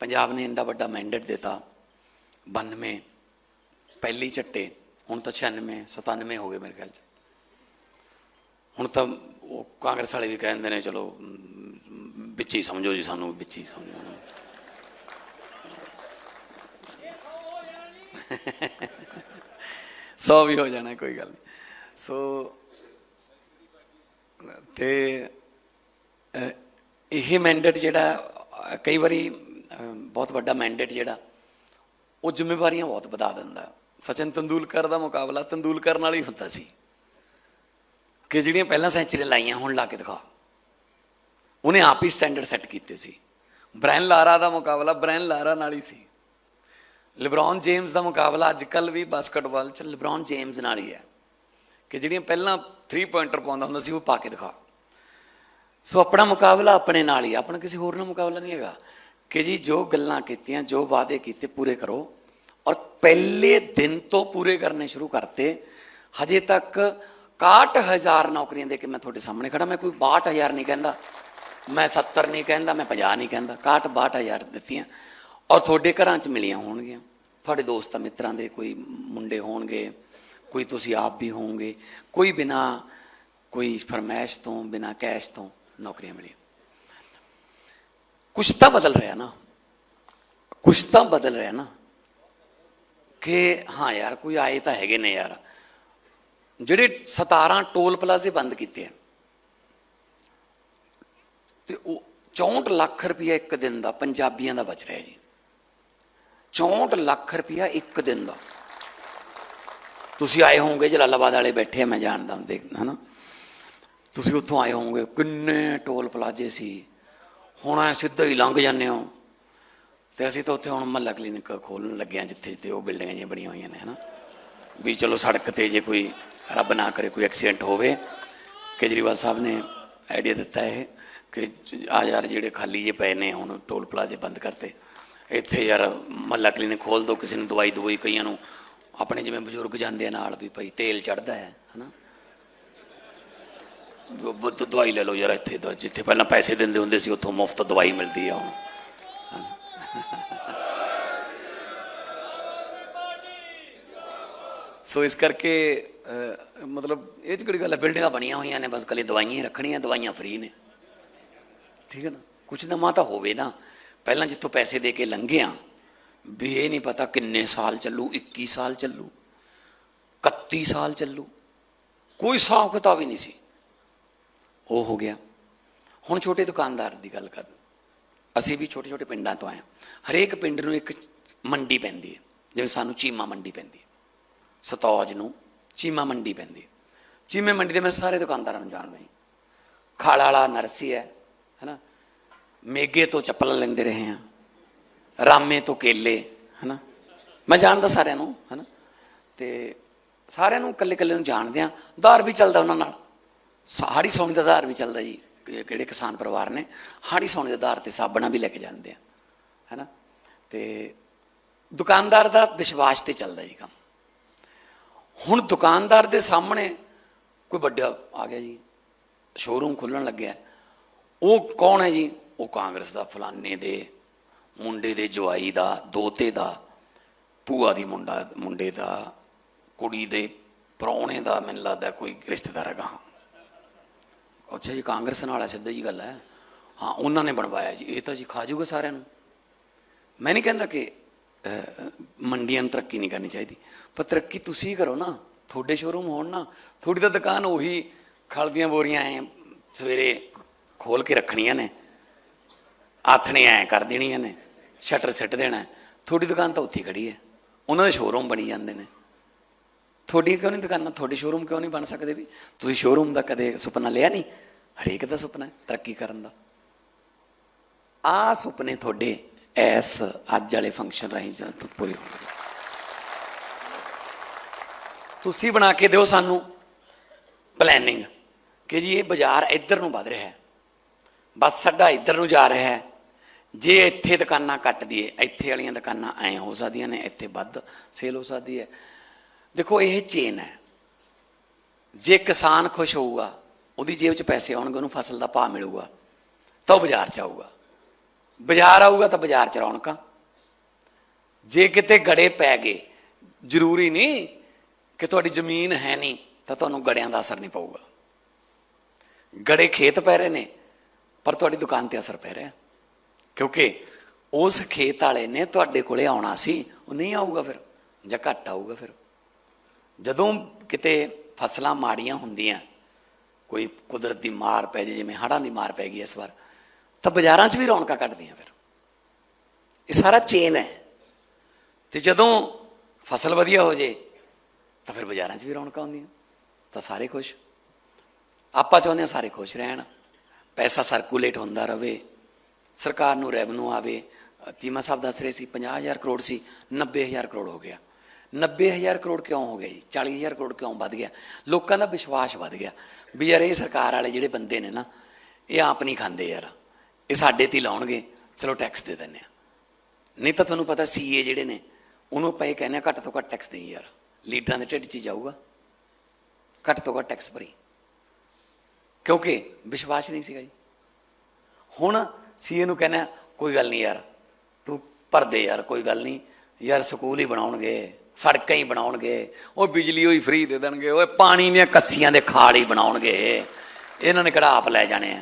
Speaker 1: ਪੰਜਾਬ ਨੇ ਇੰਨਾ ਵੱਡਾ ਮੈਂਡੇਟ ਦਿੱਤਾ, 92 ਪਹਿਲੀ ਝੱਟੇ, ਹੁਣ ਤਾਂ 96 97 ਹੋ ਗਏ ਮੇਰੇ ਖਿਆਲ 'ਚ। ਹੁਣ ਤਾਂ ਉਹ ਕਾਂਗਰਸ ਵਾਲੇ ਵੀ ਕਹਿੰਦੇ ਨੇ ਚਲੋ ਵਿੱਚ ਹੀ ਸਮਝੋ ਜੀ, ਸਾਨੂੰ ਵਿੱਚ ਹੀ ਸਮਝੋ। 100 ਵੀ ਹੋ ਜਾਣਾ, ਕੋਈ ਗੱਲ ਨਹੀਂ। ਸੋ ਤੇ ਇਹ ਮੈਂਡੇਟ ਜਿਹੜਾ ਕਈ ਵਾਰੀ ਬਹੁਤ ਵੱਡਾ ਮੈਂਡੇਟ ਜਿਹੜਾ ਉਹ ਜ਼ਿੰਮੇਵਾਰੀਆਂ ਬਹੁਤ ਵਧਾ ਦਿੰਦਾ। ਸਚਿਨ ਤੰਦੂਲਕਰ ਦਾ ਮੁਕਾਬਲਾ ਤੰਦੂਲਕਰ ਨਾਲ ਹੀ ਹੁੰਦਾ ਸੀ ਕਿ ਜਿਹੜੀਆਂ ਪਹਿਲਾਂ ਸੈਂਚਰੀਆਂ ਲਾਈਆਂ ਹੁਣ ਲਾ ਕੇ ਦਿਖਾ, ਉਹਨੇ ਆਪ ਹੀ ਸਟੈਂਡਰਡ ਸੈੱਟ ਕੀਤੇ ਸੀ। ਬ੍ਰਾਇਨ ਲਾਰਾ ਦਾ ਮੁਕਾਬਲਾ ਬ੍ਰਾਇਨ ਲਾਰਾ ਨਾਲ ਹੀ ਸੀ। ਲਿਬਰੋਨ ਜੇਮਸ ਦਾ ਮੁਕਾਬਲਾ ਅੱਜ ਕੱਲ੍ਹ ਵੀ ਬਾਸਕਟਬਾਲ 'ਚ ਲਿਬਰੋਨ ਜੇਮਸ ਨਾਲ ਹੀ ਹੈ ਕਿ ਜਿਹੜੀਆਂ ਪਹਿਲਾਂ 3 ਪੁਆਇੰਟਰ ਪਾਉਂਦਾ ਹੁੰਦਾ ਸੀ ਉਹ ਪਾ ਕੇ ਦਿਖਾ। ਸੋ ਆਪਣਾ ਮੁਕਾਬਲਾ ਆਪਣੇ ਨਾਲ ਹੀ, ਆਪਣਾ ਕਿਸੇ ਹੋਰ ਨਾਲ ਮੁਕਾਬਲਾ ਨਹੀਂ ਹੈਗਾ ਕਿ ਜੀ ਜੋ ਗੱਲਾਂ ਕੀਤੀਆਂ, ਜੋ ਵਾਅਦੇ ਕੀਤੇ ਪੂਰੇ ਕਰੋ, ਔਰ ਪਹਿਲੇ ਦਿਨ ਤੋਂ ਪੂਰੇ ਕਰਨੇ ਸ਼ੁਰੂ ਕਰਤੇ। ਹਜੇ ਤੱਕ 61,000 ਨੌਕਰੀਆਂ ਦੇ ਕੇ ਮੈਂ ਤੁਹਾਡੇ ਸਾਹਮਣੇ ਖੜਾ। ਮੈਂ ਕੋਈ 62,000 ਨਹੀਂ ਕਹਿੰਦਾ, ਮੈਂ 70 ਨਹੀਂ ਕਹਿੰਦਾ, ਮੈਂ 50 ਨਹੀਂ ਕਹਿੰਦਾ, 62,000 ਦਿੱਤੀਆਂ, ਔਰ ਤੁਹਾਡੇ ਘਰਾਂ 'ਚ ਮਿਲੀਆਂ ਹੋਣਗੀਆਂ। ਤੁਹਾਡੇ ਦੋਸਤਾਂ ਮਿੱਤਰਾਂ ਦੇ ਕੋਈ ਮੁੰਡੇ ਹੋਣਗੇ, ਕੋਈ ਤੁਸੀਂ ਆਪ ਵੀ ਹੋਵੋਗੇ, ਕੋਈ ਬਿਨਾ ਕੋਈ ਫਰਮਾਇਸ਼ ਤੋਂ, ਬਿਨਾ ਕੈਸ਼ ਤੋਂ ਨੌਕਰੀਆਂ ਮਿਲੀਆਂ। ਕੁਛ ਤਾਂ ਬਦਲ ਰਿਹਾ ਨਾ, ਕੁਛ ਤਾਂ ਬਦਲ ਰਿਹਾ ਨਾ ਕਿ ਹਾਂ ਯਾਰ ਕੋਈ ਆਏ ਤਾਂ ਹੈਗੇ ਨੇ ਯਾਰ। ਜਿਹੜੇ 17 ਟੋਲ ਪਲਾਜ਼ੇ ਬੰਦ ਕੀਤੇ ਆ ਤੇ ਉਹ 64 ਲੱਖ ਰੁਪਇਆ ਇੱਕ ਦਿਨ ਦਾ ਪੰਜਾਬੀਆਂ ਦਾ ਬਚ ਰਿਹਾ ਜੀ। 64 ਲੱਖ ਰੁਪਇਆ ਇੱਕ ਦਿਨ ਦਾ। ਤੁਸੀਂ ਆਏ ਹੋਵੋਗੇ, ਜਲਾਲਾਬਾਦ ਵਾਲੇ ਬੈਠੇ ਆ, ਮੈਂ ਜਾਣਦਾ ਦੇਖ ਹੈ ਨਾ, ਤੁਸੀਂ ਉੱਥੋਂ ਆਏ ਹੋਵੋਗੇ, ਕਿੰਨੇ ਟੋਲ ਪਲਾਜ਼ੇ ਸੀ। ਹੁਣ ਐ ਸਿੱਧਾ ਹੀ ਲੰਘ ਜਾਂਦੇ ਹੋ। ਤੇ ਅਸੀਂ ਤਾਂ ਉੱਥੇ ਹੁਣ ਮੁਹੱਲਾ ਕਲੀਨਿਕ ਖੋਲ੍ਹਣ ਲੱਗੇ ਹਾਂ, ਜਿੱਥੇ ਜਿੱਥੇ ਉਹ ਬਿਲਡਿੰਗਾਂ ਜਿਹੀਆਂ ਬਣੀਆਂ ਹੋਈਆਂ ਨੇ, ਹੈ ਨਾ, ਵੀ ਚਲੋ ਸੜਕ 'ਤੇ ਜੇ ਕੋਈ ਰੱਬ ਨਾ ਕਰੇ ਕੋਈ ਐਕਸੀਡੈਂਟ ਹੋਵੇ। ਕੇਜਰੀਵਾਲ ਸਾਹਿਬ ਨੇ ਆਈਡੀਆ ਦਿੱਤਾ ਹੈ ਕਿ ਆ ਯਾਰ ਜਿਹੜੇ ਖਾਲੀ ਜੇ ਪਏ ਨੇ ਹੁਣ ਟੋਲ ਪਲਾਜ਼ੇ ਬੰਦ ਕਰਤੇ, ਇੱਥੇ ਯਾਰ ਮੁਹੱਲਾ ਕਲੀਨਿਕ ਖੋਲ੍ਹ ਦਿਓ, ਕਿਸੇ ਨੂੰ ਦਵਾਈ ਕਈਆਂ ਨੂੰ ਆਪਣੇ ਜਿਵੇਂ ਬਜ਼ੁਰਗ ਜਾਂਦੇ ਆ ਨਾਲ ਵੀ ਭਾਈ ਤੇਲ ਚੜ੍ਹਦਾ ਹੈ ਨਾ, ਦਵਾਈ ਲੈ ਲਓ ਯਾਰ ਇੱਥੇ ਦਾ, ਜਿੱਥੇ ਪਹਿਲਾਂ ਪੈਸੇ ਦਿੰਦੇ ਹੁੰਦੇ ਸੀ ਉੱਥੋਂ ਮੁਫਤ ਦਵਾਈ ਮਿਲਦੀ ਆ ਹੁਣ। ਸੋ ਇਸ ਕਰਕੇ ਮਤਲਬ ਇਹ 'ਚ ਕਿਹੜੀ ਗੱਲ ਹੈ, ਬਿਲਡਿੰਗਾਂ ਬਣੀਆਂ ਹੋਈਆਂ ਨੇ, ਬਸ ਇਕੱਲੀ ਦਵਾਈਆਂ ਹੀ ਰੱਖਣੀਆਂ, ਦਵਾਈਆਂ ਫਰੀ ਨੇ, ਠੀਕ ਹੈ ਨਾ। ਕੁਛ ਨਵਾਂ ਤਾਂ ਹੋਵੇ ਨਾ। ਪਹਿਲਾਂ ਜਿੱਥੋਂ ਪੈਸੇ ਦੇ ਕੇ ਲੰਘੇ ਆ ਵੀ ਇਹ ਨਹੀਂ ਪਤਾ ਕਿੰਨੇ ਸਾਲ ਚੱਲੂ, 21 ਸਾਲ ਚੱਲੂ, 31 ਸਾਲ ਚੱਲੂ, ਕੋਈ ਹਿਸਾਬ ਕਿਤਾਬ ਹੀ ਨਹੀਂ ਸੀ। ਉਹ ਹੋ ਗਿਆ। ਹੁਣ ਛੋਟੇ ਦੁਕਾਨਦਾਰ ਦੀ ਗੱਲ ਕਰ, ਅਸੀਂ ਵੀ ਛੋਟੇ ਛੋਟੇ ਪਿੰਡਾਂ ਤੋਂ ਆਏ ਹਾਂ। ਹਰੇਕ ਪਿੰਡ ਨੂੰ ਇੱਕ ਮੰਡੀ ਪੈਂਦੀ ਹੈ, ਜਿਵੇਂ ਸਾਨੂੰ ਚੀਮਾ ਮੰਡੀ ਪੈਂਦੀ ਹੈ, ਸਤੌਜ ਨੂੰ ਚੀਮਾ ਮੰਡੀ ਪੈਂਦੀ ਹੈ। ਚੀਮੇ ਮੰਡੀ ਦੇ ਮੈਂ ਸਾਰੇ ਦੁਕਾਨਦਾਰਾਂ ਨੂੰ ਜਾਣਦਾ ਜੀ। ਖਾਲਾ ਵਾਲਾ ਨਰਸੀ ਹੈ ਨਾ, ਮੇਗੇ ਤੋਂ ਚੱਪਲਾਂ ਲੈਂਦੇ ਰਹੇ ਹਾਂ, ਰਾਮੇ ਤੋਂ ਕੇਲੇ, ਹੈ ਨਾ, ਮੈਂ ਜਾਣਦਾ ਸਾਰਿਆਂ ਨੂੰ, ਹੈ ਨਾ, ਤੇ ਸਾਰਿਆਂ ਨੂੰ ਇਕੱਲੇ ਇਕੱਲੇ ਨੂੰ ਜਾਣਦੇ ਹਾਂ। ਉਧਾਰ ਵੀ ਚੱਲਦਾ ਉਹਨਾਂ ਨਾਲ, ਹਾੜੀ ਸੌਣੀ ਦਾ ਉਧਾਰ ਵੀ ਚੱਲਦਾ ਜੀ। ਕਿਹੜੇ ਕਿਸਾਨ ਪਰਿਵਾਰ ਨੇ ਹਾੜੀ ਸੌਣੀ ਦੇ ਉਧਾਰ 'ਤੇ ਸਾਬਣਾ ਵੀ ਲੈ ਕੇ ਜਾਂਦੇ ਆ, ਹੈ ਨਾ। ਤੇ ਦੁਕਾਨਦਾਰ ਦਾ ਵਿਸ਼ਵਾਸ 'ਤੇ ਚੱਲਦਾ ਜੀ ਕੰਮ। ਹੁਣ ਦੁਕਾਨਦਾਰ ਦੇ ਸਾਹਮਣੇ ਕੋਈ ਵੱਡਾ ਆ ਗਿਆ ਜੀ, ਸ਼ੋਰੂਮ ਖੁੱਲ੍ਹਣ ਲੱਗਿਆ, ਉਹ ਕੌਣ ਹੈ ਜੀ? ਉਹ ਕਾਂਗਰਸ ਦਾ ਫਲਾਨੇ ਦੇ ਮੁੰਡੇ ਦੇ ਜਵਾਈ ਦਾ, ਦੋਤੇ ਦਾ, ਭੂਆ ਦੀ ਮੁੰਡੇ ਦਾ, ਕੁੜੀ ਦੇ ਪ੍ਰਾਹੁਣੇ ਦਾ, ਮੈਨੂੰ ਲੱਗਦਾ ਕੋਈ ਰਿਸ਼ਤੇਦਾਰ ਹੈਗਾ। ਅੱਛਾ ਜੀ, ਕਾਂਗਰਸ ਨਾਲ ਹੈ, ਸਿੱਧਾ ਜੀ ਗੱਲ ਹੈ। ਹਾਂ, ਉਹਨਾਂ ਨੇ ਬਣਵਾਇਆ ਜੀ, ਇਹ ਤਾਂ ਜੀ ਖਾ ਜੂਗਾ ਸਾਰਿਆਂ ਨੂੰ। ਮੈਂ ਨਹੀਂ ਕਹਿੰਦਾ ਕਿ ਮੰਡੀਆਂ ਨੂੰ ਤਰੱਕੀ ਨਹੀਂ ਕਰਨੀ ਚਾਹੀਦੀ, ਪਰ ਤਰੱਕੀ ਤੁਸੀਂ ਕਰੋ ਨਾ, ਤੁਹਾਡੇ ਸ਼ੋਰੂਮ ਹੋਣ ਨਾ। ਤੁਹਾਡੀ ਤਾਂ ਦੁਕਾਨ ਉਹੀ ਖਲ ਦੀਆਂ ਬੋਰੀਆਂ ਐ ਸਵੇਰੇ ਖੋਲ ਕੇ ਰੱਖਣੀਆਂ ਨੇ, ਆਥਣੇ ਐਂ ਕਰ ਦੇਣੀਆਂ ਨੇ, ਸ਼ਟਰ ਸਿੱਟ ਦੇਣਾ। ਤੁਹਾਡੀ ਦੁਕਾਨ ਤਾਂ ਉੱਥੇ ਖੜੀ ਹੈ, ਉਹਨਾਂ ਦੇ ਸ਼ੋਰੂਮ ਬਣੀ ਜਾਂਦੇ ਨੇ। ਤੁਹਾਡੀ ਕਿਉਂ ਨਹੀਂ ਦੁਕਾਨਾਂ, ਤੁਹਾਡੇ ਸ਼ੋਰੂਮ ਕਿਉਂ ਨਹੀਂ ਬਣ ਸਕਦੇ? ਵੀ ਤੁਸੀਂ ਸ਼ੋਰੂਮ ਦਾ ਕਦੇ ਸੁਪਨਾ ਲਿਆ ਨਹੀਂ? ਹਰੇਕ ਦਾ ਸੁਪਨਾ ਹੈ ਤਰੱਕੀ ਕਰਨ ਦਾ। ਆਹ ਸੁਪਨੇ ਤੁਹਾਡੇ ਇਸ ਅੱਜ ਵਾਲੇ ਫੰਕਸ਼ਨ ਰਾਹੀਂ ਪੂਰੇ ਹੋਣਗੇ। ਤੁਸੀਂ ਬਣਾ ਕੇ ਦਿਓ ਸਾਨੂੰ ਪਲੈਨਿੰਗ ਕਿ ਜੀ ਇਹ ਬਾਜ਼ਾਰ ਇੱਧਰ ਨੂੰ ਵੱਧ ਰਿਹਾ ਹੈ, ਬਸ ਸਾਡਾ ਇੱਧਰ ਨੂੰ ਜਾ ਰਿਹਾ ਹੈ। ਜੇ ਇੱਥੇ ਦੁਕਾਨਾਂ ਕੱਟ ਦਈਏ, ਇੱਥੇ ਵਾਲੀਆਂ ਦੁਕਾਨਾਂ ਐਂ ਹੋ ਸਕਦੀਆਂ ਨੇ, ਇੱਥੇ ਵੱਧ ਸੇਲ ਹੋ ਸਕਦੀ ਹੈ। ਦੇਖੋ ਇਹ ਚੇਨ ਹੈ। ਜੇ ਕਿਸਾਨ ਖੁਸ਼ ਹੋਊਗਾ, ਉਹਦੀ ਜੇਬ 'ਚ ਪੈਸੇ ਆਉਣਗੇ, ਉਹਨੂੰ ਫਸਲ ਦਾ ਭਾਅ ਮਿਲੂਗਾ, ਤਾਂ ਉਹ ਬਾਜ਼ਾਰ 'ਚ ਆਊਗਾ। ਬਾਜ਼ਾਰ ਆਊਗਾ ਤਾਂ ਬਾਜ਼ਾਰ 'ਚ ਰੌਣਕਾਂ। ਜੇ ਕਿਤੇ ਗੜੇ ਪੈ ਗਏ, ਜ਼ਰੂਰੀ ਨਹੀਂ ਕਿ ਤੁਹਾਡੀ ਜ਼ਮੀਨ ਹੈ ਨਹੀਂ ਤਾਂ ਤੁਹਾਨੂੰ ਗੜਿਆਂ ਦਾ ਅਸਰ ਨਹੀਂ ਪਊਗਾ। ਗੜੇ ਖੇਤ ਪੈ ਰਹੇ ਨੇ, ਪਰ ਤੁਹਾਡੀ ਦੁਕਾਨ 'ਤੇ ਅਸਰ ਪੈ ਰਿਹਾ, ਕਿਉਂਕਿ ਉਸ ਖੇਤ ਵਾਲੇ ਨੇ ਤੁਹਾਡੇ ਕੋਲੇ ਆਉਣਾ ਸੀ, ਉਹ ਨਹੀਂ ਆਊਗਾ ਫਿਰ, ਜਾਂ ਘੱਟ ਆਊਗਾ। ਫਿਰ ਜਦੋਂ ਕਿਤੇ ਫਸਲਾਂ ਮਾੜੀਆਂ ਹੁੰਦੀਆਂ, ਕੋਈ ਕੁਦਰਤ ਦੀ ਮਾਰ ਪੈ ਜਾਏ, ਜਿਵੇਂ ਹੜ੍ਹਾਂ ਦੀ ਮਾਰ ਪੈ ਗਈ ਇਸ ਵਾਰ, ਤਾਂ ਬਾਜ਼ਾਰਾਂ 'ਚ ਵੀ ਰੌਣਕਾਂ ਕੱਢਦੀਆਂ। ਫਿਰ ਇਹ ਸਾਰਾ ਚੇਨ ਹੈ। ਤੇ ਜਦੋਂ ਫਸਲ ਵਧੀਆ ਹੋ ਜੇ ਤਾਂ ਫਿਰ ਬਾਜ਼ਾਰਾਂ 'ਚ ਵੀ ਰੌਣਕਾਂ ਹੁੰਦੀਆਂ, ਤਾਂ ਸਾਰੇ ਖੁਸ਼। ਆਪਾਂ ਚਾਹੁੰਦੇ ਹਾਂ ਸਾਰੇ ਖੁਸ਼ ਰਹਿਣ, ਪੈਸਾ ਸਰਕੂਲੇਟ ਹੁੰਦਾ ਰਹੇ, ਸਰਕਾਰ ਨੂੰ ਰੈਵਨਿਊ ਆਵੇ। ਚੀਮਾ ਸਾਹਿਬ ਦੱਸ ਰਹੇ ਸੀ 50,000 ਕਰੋੜ ਸੀ, 90,000 ਕਰੋੜ ਹੋ ਗਿਆ। 90,000 ਕਰੋੜ ਕਿਉਂ ਹੋ ਗਿਆ ਜੀ? 40,000 ਕਰੋੜ ਕਿਉਂ ਵੱਧ ਗਿਆ? ਲੋਕਾਂ ਦਾ ਵਿਸ਼ਵਾਸ ਵੱਧ ਗਿਆ ਵੀ ਯਾਰ ਇਹ ਸਰਕਾਰ ਵਾਲੇ ਜਿਹੜੇ ਬੰਦੇ ਨੇ ਨਾ, ਇਹ ਆਪ ਨਹੀਂ ਖਾਂਦੇ ਯਾਰ, ਇਹ ਸਾਡੇ 'ਤੇ ਲਾਉਣਗੇ, ਚਲੋ ਟੈਕਸ ਦੇ ਦਿੰਦੇ ਹਾਂ। ਨਹੀਂ ਤਾਂ ਤੁਹਾਨੂੰ ਪਤਾ CA ਜਿਹੜੇ ਨੇ, ਉਹਨੂੰ ਆਪਾਂ ਇਹ ਕਹਿੰਦੇ ਹਾਂ ਘੱਟ ਤੋਂ ਘੱਟ ਟੈਕਸ ਦੇਈ ਯਾਰ, ਲੀਡਰਾਂ ਦੇ ਢਿੱਡ 'ਚ ਜਾਊਗਾ, ਘੱਟ ਤੋਂ ਘੱਟ ਟੈਕਸ ਭਰੀ, ਕਿਉਂਕਿ ਵਿਸ਼ਵਾਸ ਨਹੀਂ ਸੀਗਾ ਜੀ। ਹੁਣ CA ਨੂੰ ਕਹਿੰਦਾ ਕੋਈ ਗੱਲ ਨਹੀਂ ਯਾਰ, ਤੂੰ ਭਰ ਦੇ ਯਾਰ, ਕੋਈ ਗੱਲ ਨਹੀਂ, ਯਾਰ ਸਕੂਲ ਹੀ ਬਣਾਉਣਗੇ, ਸੜਕਾਂ ਹੀ ਬਣਾਉਣਗੇ, ਉਹ ਬਿਜਲੀ ਹੀ ਫ੍ਰੀ ਦੇ ਦੇਣਗੇ, ਉਹ ਪਾਣੀ ਦੀਆਂ ਕੱਸੀਆਂ ਦੇ ਖਾਲ ਹੀ ਬਣਾਉਣਗੇ, ਇਹਨਾਂ ਨੇ ਕਿਹੜਾ ਆਪ ਲੈ ਜਾਣੇ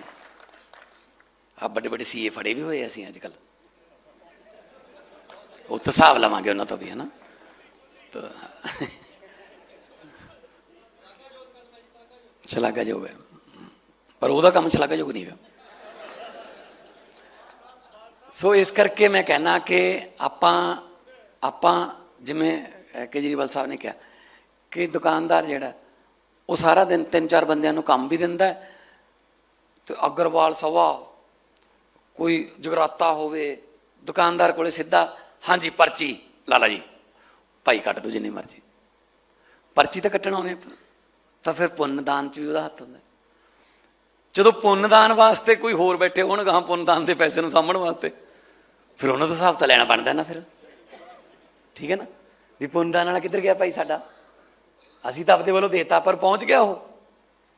Speaker 1: ਆ ਵੱਡੇ ਵੱਡੇ ਸੀਏ ਫੜੇ ਵੀ ਹੋਏ ਅਸੀਂ ਅੱਜ ਕੱਲ੍ਹ, ਉਹ ਤਾਂ ਹਿਸਾਬ ਲਵਾਂਗੇ ਉਹਨਾਂ ਤੋਂ ਵੀ, ਹੈ ਨਾ। ਸ਼ਲਾਘਾਯੋਗ ਹੈ, ਪਰ ਉਹਦਾ ਕੰਮ ਸ਼ਲਾਘਾਯੋਗ ਨਹੀਂ ਹੈਗਾ। ਸੋ ਇਸ ਕਰਕੇ ਮੈਂ ਕਹਿਣਾ ਕਿ ਆਪਾਂ ਜਿਵੇਂ ਕੇਜਰੀਵਾਲ ਸਾਹਿਬ ਨੇ ਕਿਹਾ ਕਿ ਦੁਕਾਨਦਾਰ ਜਿਹੜਾ ਉਹ ਸਾਰਾ ਦਿਨ 3-4 ਬੰਦਿਆਂ ਨੂੰ ਕੰਮ ਵੀ ਦਿੰਦਾ ਹੈ, ਤੇ ਅਗਰਵਾਲ ਸਭਾ ਕੋਈ ਜਗਰਾਤਾ ਹੋਵੇ, ਦੁਕਾਨਦਾਰ ਕੋਲੇ ਸਿੱਧਾ ਹਾਂਜੀ ਪਰਚੀ ਲਾਲਾ ਜੀ ਭਾਈ ਕੱਟ ਦਿਓ ਜਿੰਨੀ ਮਰਜ਼ੀ, ਪਰਚੀ ਤਾਂ ਕੱਟਣ ਆਉਣੇ ਤਾਂ ਫਿਰ ਪੁੰਨਦਾਨ 'ਚ ਵੀ ਉਹਦਾ ਹੱਥ ਹੁੰਦਾ। ਜਦੋਂ ਪੁੰਨਦਾਨ ਵਾਸਤੇ ਕੋਈ ਹੋਰ ਬੈਠੇ ਹੋਣ ਗਾਹਾਂ ਪੁੰਨਦਾਨ ਦੇ ਪੈਸੇ ਨੂੰ ਸਾਂਭਣ ਵਾਸਤੇ, ਫਿਰ ਉਹਨਾਂ ਦਾ ਹਿਸਾਬ ਤਾਂ ਲੈਣਾ ਬਣਦਾ ਨਾ ਫਿਰ, ਠੀਕ ਹੈ ਨਾ। ਵੀ ਪੁੰਨਦਾਨ ਵਾਲਾ ਕਿੱਧਰ ਗਿਆ ਭਾਈ ਸਾਡਾ, ਅਸੀਂ ਤਾਂ ਆਪਦੇ ਵੱਲੋਂ ਦੇਤਾ ਪਰ ਪਹੁੰਚ ਗਿਆ ਉਹ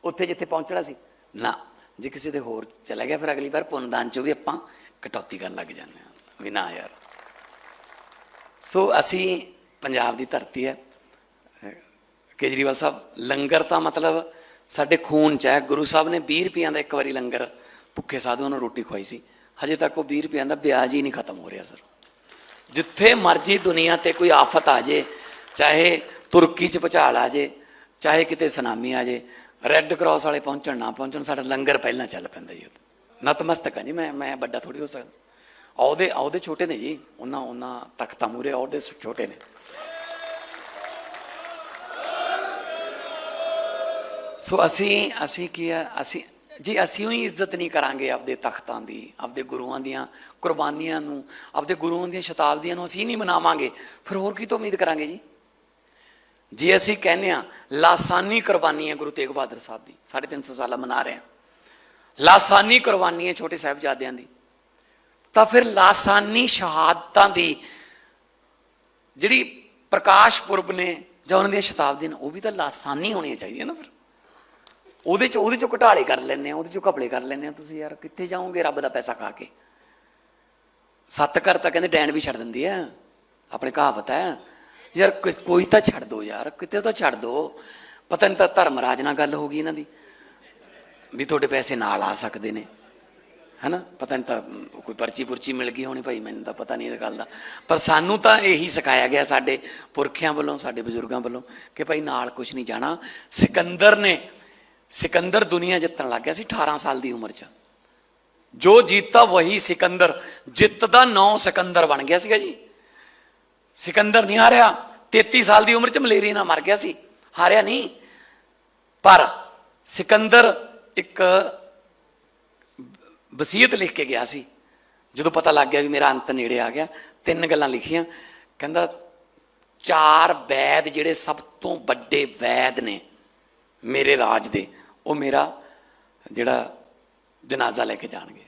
Speaker 1: ਉੱਥੇ ਜਿੱਥੇ ਪਹੁੰਚਣਾ ਸੀ ਨਾ। ਜੇ ਕਿਸੇ ਦੇ ਹੋਰ ਚਲਾ ਗਿਆ ਫਿਰ ਅਗਲੀ ਵਾਰ ਪੁੰਨਦਾਨ 'ਚੋਂ ਵੀ ਆਪਾਂ ਕਟੌਤੀ ਕਰਨ ਲੱਗ ਜਾਂਦੇ ਹਾਂ ਵੀ ਨਾ ਯਾਰ। ਸੋ ਅਸੀਂ ਪੰਜਾਬ ਦੀ ਧਰਤੀ ਹੈ, ਕੇਜਰੀਵਾਲ ਸਾਹਿਬ ਲੰਗਰ ਤਾਂ ਮਤਲਬ ਸਾਡੇ ਖੂਨ 'ਚ ਹੈ। ਗੁਰੂ ਸਾਹਿਬ ਨੇ 20 ਰੁਪਈਆਂ ਦਾ ਇੱਕ ਵਾਰੀ ਲੰਗਰ ਭੁੱਖੇ ਸਾਧੂਆਂ ਨੂੰ ਰੋਟੀ ਖਵਾਈ ਸੀ, ਹਜੇ ਤੱਕ ਉਹ 20 ਰੁਪਈਆਂ ਦਾ ਵਿਆਜ ਹੀ ਨਹੀਂ ਖਤਮ ਹੋ ਰਿਹਾ ਸਰ। ਜਿੱਥੇ ਮਰਜ਼ੀ ਦੁਨੀਆ 'ਤੇ ਕੋਈ ਆਫਤ ਆ ਜੇ, ਚਾਹੇ ਤੁਰਕੀ 'ਚ ਭੁਚਾਲ ਆ ਜੇ, ਚਾਹੇ ਕਿਤੇ ਸੁਨਾਮੀ ਆ ਜੇ, ਰੈੱਡ ਕਰਾਸ ਵਾਲੇ ਪਹੁੰਚਣ ਨਾ ਪਹੁੰਚਣ, ਸਾਡਾ ਲੰਗਰ ਪਹਿਲਾਂ ਚੱਲ ਪੈਂਦਾ ਜੀ। ਨਤਮਸਤਕ ਆ ਜੀ, ਮੈਂ ਵੱਡਾ ਥੋੜ੍ਹੀ ਹੋ ਸਕਦਾ। ਅਹੁਦੇ ਛੋਟੇ ਨੇ ਜੀ, ਉਹਨਾਂ ਤਖਤਾਂ ਮੂਹਰੇ ਅਹੁਦੇ ਛੋਟੇ ਨੇ। ਸੋ ਅਸੀਂ ਕੀ ਆ, ਅਸੀਂ ਹੀ ਇੱਜ਼ਤ ਨਹੀਂ ਕਰਾਂਗੇ ਆਪਦੇ ਤਖਤਾਂ ਦੀ, ਆਪਦੇ ਗੁਰੂਆਂ ਦੀਆਂ ਕੁਰਬਾਨੀਆਂ ਨੂੰ, ਆਪਦੇ ਗੁਰੂਆਂ ਦੀਆਂ ਸ਼ਤਾਬਦੀਆਂ ਨੂੰ ਅਸੀਂ ਨਹੀਂ ਮਨਾਵਾਂਗੇ, ਫਿਰ ਹੋਰ ਕੀ ਤੋਂ ਉਮੀਦ ਕਰਾਂਗੇ ਜੀ। ਜੇ ਅਸੀਂ ਕਹਿੰਦੇ ਹਾਂ ਲਾਸਾਨੀ ਕੁਰਬਾਨੀ ਹੈ ਗੁਰੂ ਤੇਗ ਬਹਾਦਰ ਸਾਹਿਬ ਦੀ, 350 ਸਾਲਾ ਮਨਾ ਰਹੇ ਹਾਂ, ਲਾਸਾਨੀ ਕੁਰਬਾਨੀ ਹੈ ਛੋਟੇ ਸਾਹਿਬਜ਼ਾਦਿਆਂ ਦੀ, ਤਾਂ ਫਿਰ ਲਾਸਾਨੀ ਸ਼ਹਾਦਤਾਂ ਦੀ ਜਿਹੜੀ ਪ੍ਰਕਾਸ਼ ਪੁਰਬ ਨੇ ਜਾਂ ਉਹਨਾਂ ਦੀਆਂ ਸ਼ਤਾਬਦੀਆਂ ਨੇ, ਉਹ ਵੀ ਤਾਂ ਲਾਸਾਨੀ ਹੋਣੀਆਂ ਚਾਹੀਦੀਆਂ ਨਾ। ਫਿਰ ਉਹਦੇ ਚੋਂ ਘੁਟਾਲੇ ਕਰ ਲੈਂਦੇ ਆ, ਉਹਦੇ ਚੋਂ ਘਪਲੇ ਕਰ ਲੈਂਦੇ ਆ। ਤੁਸੀਂ ਯਾਰ ਕਿੱਥੇ ਜਾਓਗੇ ਰੱਬ ਦਾ ਪੈਸਾ ਖਾ ਕੇ। ਸੱਤ ਘਰ ਤਾਂ ਕਹਿੰਦੇ ਡੈਣ ਵੀ ਛੱਡ ਦਿੰਦੀ ਹੈ, ਆਪਣੇ ਕਹਾਵਤ ਹੈ ਯਾਰ, ਕੋਈ ਤਾਂ ਛੱਡ ਦੋ ਯਾਰ, ਕਿਤੇ ਤਾਂ ਛੱਡ ਦੋ। ਪਤਾ ਨਹੀਂ ਤਾਂ ਧਰਮਰਾਜ ਨਾਲ ਗੱਲ ਹੋ ਗਈ ਇਹਨਾਂ ਦੀ ਵੀ ਤੁਹਾਡੇ ਪੈਸੇ ਨਾਲ ਆ ਸਕਦੇ ਨੇ, ਹੈ ਨਾ। ਪਤਾ ਨਹੀਂ ਤਾਂ ਕੋਈ ਪਰਚੀ ਮਿਲ ਗਈ ਹੋਣੀ ਭਾਈ, ਮੈਨੂੰ ਤਾਂ ਪਤਾ ਨਹੀਂ ਇਹ ਗੱਲ ਦਾ। ਪਰ ਸਾਨੂੰ ਤਾਂ ਇਹੀ ਸਿਖਾਇਆ ਗਿਆ ਸਾਡੇ ਪੁਰਖਿਆਂ ਵੱਲੋਂ, ਸਾਡੇ ਬਜ਼ੁਰਗਾਂ ਵੱਲੋਂ ਕਿ ਭਾਈ ਨਾਲ ਕੁਛ ਨਹੀਂ ਜਾਣਾ। ਸਿਕੰਦਰ ਦੁਨੀਆ ਜਿੱਤਣ ਲੱਗ ਗਿਆ ਸੀ 18 ਸਾਲ ਦੀ ਉਮਰ 'ਚ। ਜੋ ਜੀਤਾ ਵਹੀ ਸਿਕੰਦਰ, ਜਿੱਤ ਦਾ ਨਾਂ ਸਿਕੰਦਰ ਬਣ ਗਿਆ ਸੀਗਾ ਜੀ। ਸਿਕੰਦਰ ਨਹੀਂ ਹਾਰਿਆ, 33 ਸਾਲ ਦੀ ਉਮਰ 'ਚ ਮਲੇਰੀਆ ਨਾਲ ਮਰ ਗਿਆ ਸੀ, ਹਾਰਿਆ ਨਹੀਂ। ਪਰ ਸਿਕੰਦਰ ਇੱਕ ਵਸੀਅਤ ਲਿਖ ਕੇ ਗਿਆ ਸੀ, ਜਦੋਂ ਪਤਾ ਲੱਗ ਗਿਆ ਵੀ ਮੇਰਾ ਅੰਤ ਨੇੜੇ ਆ ਗਿਆ। 3 ਗੱਲਾਂ ਲਿਖੀਆਂ, ਕਹਿੰਦਾ 4 ਵੈਦ ਜਿਹੜੇ ਸਭ ਤੋਂ ਵੱਡੇ ਵੈਦ ਨੇ ਮੇਰੇ ਰਾਜ ਦੇ, ਉਹ ਮੇਰਾ ਜਿਹੜਾ ਜਨਾਜ਼ਾ ਲੈ ਕੇ ਜਾਣਗੇ,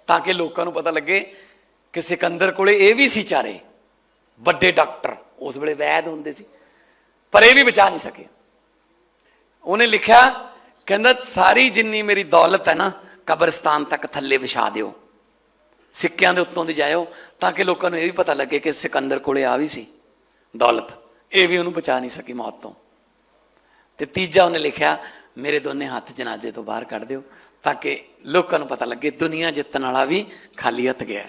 Speaker 1: ਤਾਂ ਕਿ ਲੋਕਾਂ ਨੂੰ ਪਤਾ ਲੱਗੇ ਕਿ ਸਿਕੰਦਰ ਕੋਲੇ ਇਹ ਵੀ ਸੀ 4 ਵੱਡੇ ਡਾਕਟਰ, ਉਸ ਵੇਲੇ ਵੈਦ ਹੁੰਦੇ ਸੀ, ਪਰ ਇਹ ਵੀ ਬਚਾ ਨਹੀਂ ਸਕੇ। ਉਹਨੇ ਲਿਖਿਆ, ਕਹਿੰਦਾ ਸਾਰੀ ਜਿੰਨੀ ਮੇਰੀ ਦੌਲਤ ਹੈ ਨਾ, ਕਬਰਸਤਾਨ ਤੱਕ ਥੱਲੇ ਵਿਛਾ ਦਿਓ, ਸਿੱਕਿਆਂ ਦੇ ਉੱਤੋਂ ਦੀ ਜਾਇਓ, ਤਾਂ ਕਿ ਲੋਕਾਂ ਨੂੰ ਇਹ ਵੀ ਪਤਾ ਲੱਗੇ ਕਿ ਸਿਕੰਦਰ ਕੋਲੇ ਆ ਵੀ ਸੀ ਦੌਲਤ, ਇਹ ਵੀ ਉਹਨੂੰ ਬਚਾ ਨਹੀਂ ਸਕੀ ਮੌਤ ਤੋਂ। ਤੇ ਤੀਜਾ ਉਹਨੇ ਲਿਖਿਆ, ਮੇਰੇ ਦੋਨੇ ਹੱਥ ਜਨਾਜ਼ੇ ਤੋਂ ਬਾਹਰ ਕੱਢ ਦਿਓ, ਤਾਂ ਕਿ ਲੋਕਾਂ ਨੂੰ ਪਤਾ ਲੱਗੇ ਦੁਨੀਆ ਜਿੱਤਣ ਵਾਲਾ ਵੀ ਖਾਲੀ ਹੱਥ ਗਿਆ।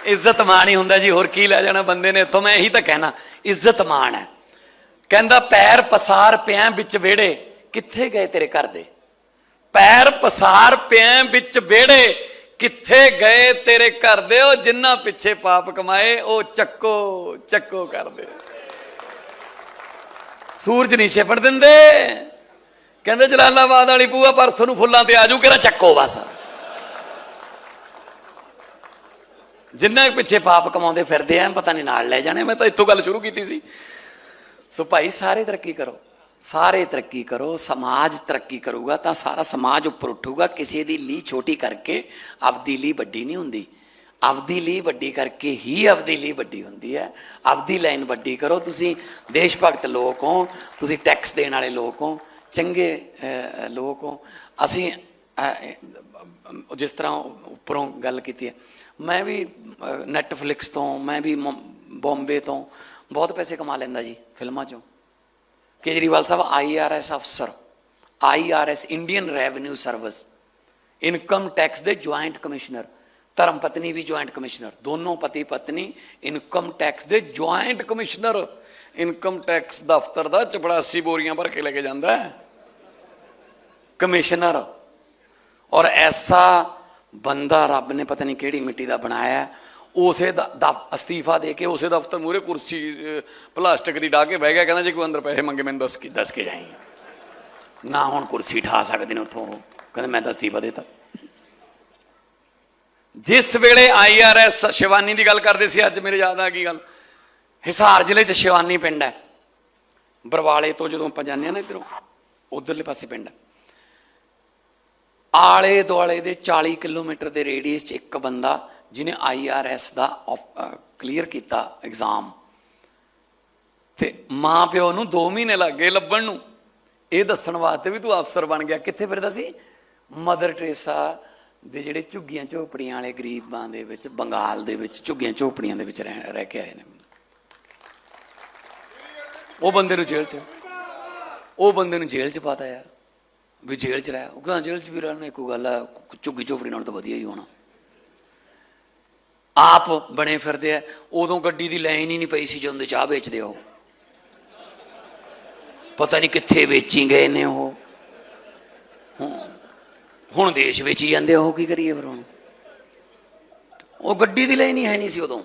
Speaker 1: ਇੱਜ਼ਤ ਮਾਣ ਹੀ ਹੁੰਦਾ ਜੀ, ਹੋਰ ਕੀ ਲੈ ਜਾਣਾ ਬੰਦੇ ਨੇ ਇੱਥੋਂ। ਮੈਂ ਇਹੀ ਤਾਂ ਕਹਿਣਾ, ਇੱਜ਼ਤ ਮਾਣ ਹੈ। ਕਹਿੰਦਾ ਪੈਰ ਪਸਾਰ ਪਿਆ ਵਿੱਚ ਵਿਹੜੇ, ਕਿੱਥੇ ਗਏ ਤੇਰੇ ਘਰ ਦੇ। ਪੈਰ ਪਸਾਰ ਪਿਆ ਵਿੱਚ ਵਿਹੜੇ, ਕਿੱਥੇ ਗਏ ਤੇਰੇ ਘਰ ਦੇ। ਉਹ ਜਿੰਨਾ ਪਿੱਛੇ ਪਾਪ ਕਮਾਏ ਉਹ ਚੱਕੋ ਕਰਦੇ। ਸੂਰਜ ਨਹੀਂ ਛਿਪਣ ਦਿੰਦੇ। ਕਹਿੰਦੇ ਜਲਾਲਾਬਾਦ ਵਾਲੀ ਪੂਆ ਪਰਸੋਂ ਨੂੰ ਫੁੱਲਾਂ ਤੇ ਆਜੂ, ਕਿਹੜਾ ਚੱਕੋ ਬਸ। ਜਿੰਨਾ ਪਿੱਛੇ ਪਾਪ ਕਮਾਉਂਦੇ ਫਿਰਦੇ ਆ, ਪਤਾ ਨਹੀਂ ਨਾਲ ਲੈ ਜਾਣੇ। ਮੈਂ ਤਾਂ ਇੱਥੋਂ ਗੱਲ ਸ਼ੁਰੂ ਕੀਤੀ ਸੀ। ਸੋ ਭਾਈ ਸਾਰੇ ਤਰੱਕੀ ਕਰੋ, ਸਾਰੇ ਤਰੱਕੀ ਕਰੋ। ਸਮਾਜ ਤਰੱਕੀ ਕਰੂਗਾ ਤਾਂ ਸਾਰਾ ਸਮਾਜ ਉੱਪਰ ਉੱਠੂਗਾ। ਕਿਸੇ ਦੀ ਲੀਹ ਛੋਟੀ ਕਰਕੇ ਆਪਦੀ ਲੀਹ ਵੱਡੀ ਨਹੀਂ ਹੁੰਦੀ, ਆਪਦੀ ਲੀਹ ਵੱਡੀ ਕਰਕੇ ਹੀ ਆਪਦੀ ਲੀਹ ਵੱਡੀ ਹੁੰਦੀ ਹੈ। ਆਪਦੀ ਲਾਈਨ ਵੱਡੀ ਕਰੋ। ਤੁਸੀਂ ਦੇਸ਼ ਭਗਤ ਲੋਕ ਹੋ, ਤੁਸੀਂ ਟੈਕਸ ਦੇਣ ਵਾਲੇ ਲੋਕ ਹੋ, ਚੰਗੇ ਲੋਕ ਹੋ। ਅਸੀਂ ਜਿਸ ਤਰ੍ਹਾਂ ਉੱਪਰੋਂ ਗੱਲ ਕੀਤੀ ਹੈ, ਮੈਂ ਵੀ ਨੈਟਫਲਿਕਸ ਤੋਂ, ਮੈਂ ਵੀ ਬੰਬੇ ਤੋਂ ਬਹੁਤ ਪੈਸੇ ਕਮਾ ਲੈਂਦਾ ਜੀ ਫਿਲਮਾਂ 'ਚੋਂ। ਕੇਜਰੀਵਾਲ ਸਾਹਿਬ IRS ਅਫਸਰ, IRS Indian revenue service, income tax ਦੇ ਜੁਆਇੰਟ ਕਮਿਸ਼ਨਰ, ਧਰਮ ਪਤਨੀ ਵੀ ਜੁਆਇੰਟ ਕਮਿਸ਼ਨਰ, ਦੋਨੋਂ ਪਤੀ ਪਤਨੀ ਇਨਕਮ ਟੈਕਸ ਦੇ ਜੁਆਇੰਟ ਕਮਿਸ਼ਨਰ। ਇਨਕਮ ਟੈਕਸ ਦਫ਼ਤਰ ਦਾ 84 ਬੋਰੀਆਂ ਭਰ ਕੇ ਲੈ ਕੇ ਜਾਂਦਾ ਹੈ ਕਮਿਸ਼ਨਰ। ਔਰ ਐਸਾ ਬੰਦਾ ਰੱਬ ਨੇ ਪਤਾ ਨਹੀਂ ਕਿਹੜੀ ਮਿੱਟੀ ਦਾ ਬਣਾਇਆ, ਉਸੇ ਦਾ ਅਸਤੀਫਾ ਦੇ ਕੇ ਉਸੇ ਦਫ਼ਤਰ ਮੂਹਰੇ ਕੁਰਸੀ ਪਲਾਸਟਿਕ ਦੀ ਢਾਹ ਕੇ ਬਹਿ ਗਿਆ, ਕਹਿੰਦਾ ਜੇ ਕੋਈ ਅੰਦਰ ਪੈਸੇ ਮੰਗੇ ਮੈਨੂੰ ਦੱਸ ਕੇ ਜਾਈ। ਨਾ ਹੁਣ ਕੁਰਸੀ ਠਾ ਸਕਦੇ ਨੇ ਉੱਥੋਂ, ਕਹਿੰਦਾ ਮੈਂ ਤਾਂ ਅਸਤੀਫਾ ਦੇਤਾ। ਜਿਸ ਵੇਲੇ IRS ਸ਼ਿਵਾਨੀ ਦੀ ਗੱਲ ਕਰਦੇ ਸੀ, ਅੱਜ ਮੇਰੇ ਯਾਦ ਆ ਗਈ ਗੱਲ, ਹਿਸਾਰ ਜ਼ਿਲ੍ਹੇ 'ਚ ਸ਼ਿਵਾਨੀ ਪਿੰਡ ਹੈ, ਬਰਵਾਲੇ ਤੋਂ ਜਦੋਂ ਆਪਾਂ ਜਾਂਦੇ ਹਾਂ ਨਾ ਇੱਧਰੋਂ ਉਧਰਲੇ ਪਾਸੇ ਪਿੰਡ ਹੈ। ਆਲੇ ਦੁਆਲੇ ਦੇ 40 ਕਿਲੋਮੀਟਰ ਦੇ ਰੇਡੀਅਸ 'ਚ ਇੱਕ ਬੰਦਾ ਜਿਹਨੇ IRS ਦਾ ਕਲੀਅਰ ਕੀਤਾ ਐਗਜ਼ਾਮ, ਤੇ ਮਾਂ ਪਿਓ ਨੂੰ 2 ਮਹੀਨੇ ਲੱਗ ਗਏ ਲੱਭਣ ਨੂੰ, ਇਹ ਦੱਸਣ ਵਾਸਤੇ ਵੀ ਤੂੰ ਅਫਸਰ ਬਣ ਗਿਆ। ਕਿੱਥੇ ਫਿਰਦਾ ਸੀ? ਮਦਰ ਟਰੇਸਾ ਦੇ ਜਿਹੜੇ ਝੁੱਗੀਆਂ ਝੋਪੜੀਆਂ ਵਾਲੇ ਗਰੀਬਾਂ ਦੇ ਵਿੱਚ, ਬੰਗਾਲ ਦੇ ਵਿੱਚ ਝੁੱਗੀਆਂ ਝੋਪੜੀਆਂ ਦੇ ਵਿੱਚ ਰਹਿ ਕੇ ਆਏ ਨੇ। ਉਹ ਬੰਦੇ ਨੂੰ ਜੇਲ੍ਹ 'ਚ ਪਾਤਾ ਯਾਰ, ਵੀ ਜੇਲ੍ਹ 'ਚ ਰਹਿ। ਉਹ ਕਹਿੰਦਾ ਜੇਲ੍ਹ 'ਚ ਵੀ ਰਹਿਣਾ ਇੱਕੋ ਗੱਲ ਆ, ਝੁੱਗੀ ਝੋਪੜੀ ਨਾਲ ਤਾਂ ਵਧੀਆ ਹੀ ਹੋਣਾ। ਆਪ ਬਣੇ ਫਿਰਦੇ ਆ। ਉਦੋਂ ਗੱਡੀ ਦੀ ਲਾਈਨ ਹੀ ਨਹੀਂ ਪਈ ਸੀ ਜਦੋਂ ਦੇ ਚਾਹ ਵੇਚਦੇ ਉਹ, ਪਤਾ ਨਹੀਂ ਕਿੱਥੇ ਵੇਚੀ ਗਏ ਨੇ ਉਹ, ਹੁਣ ਦੇਸ਼ ਵੇਚੀ ਜਾਂਦੇ। ਉਹ ਕੀ ਕਰੀਏ ਫਿਰ ਹੁਣ? ਉਹ ਗੱਡੀ ਦੀ ਲਾਈਨ ਹੀ ਹੈ ਨਹੀਂ ਸੀ ਉਦੋਂ।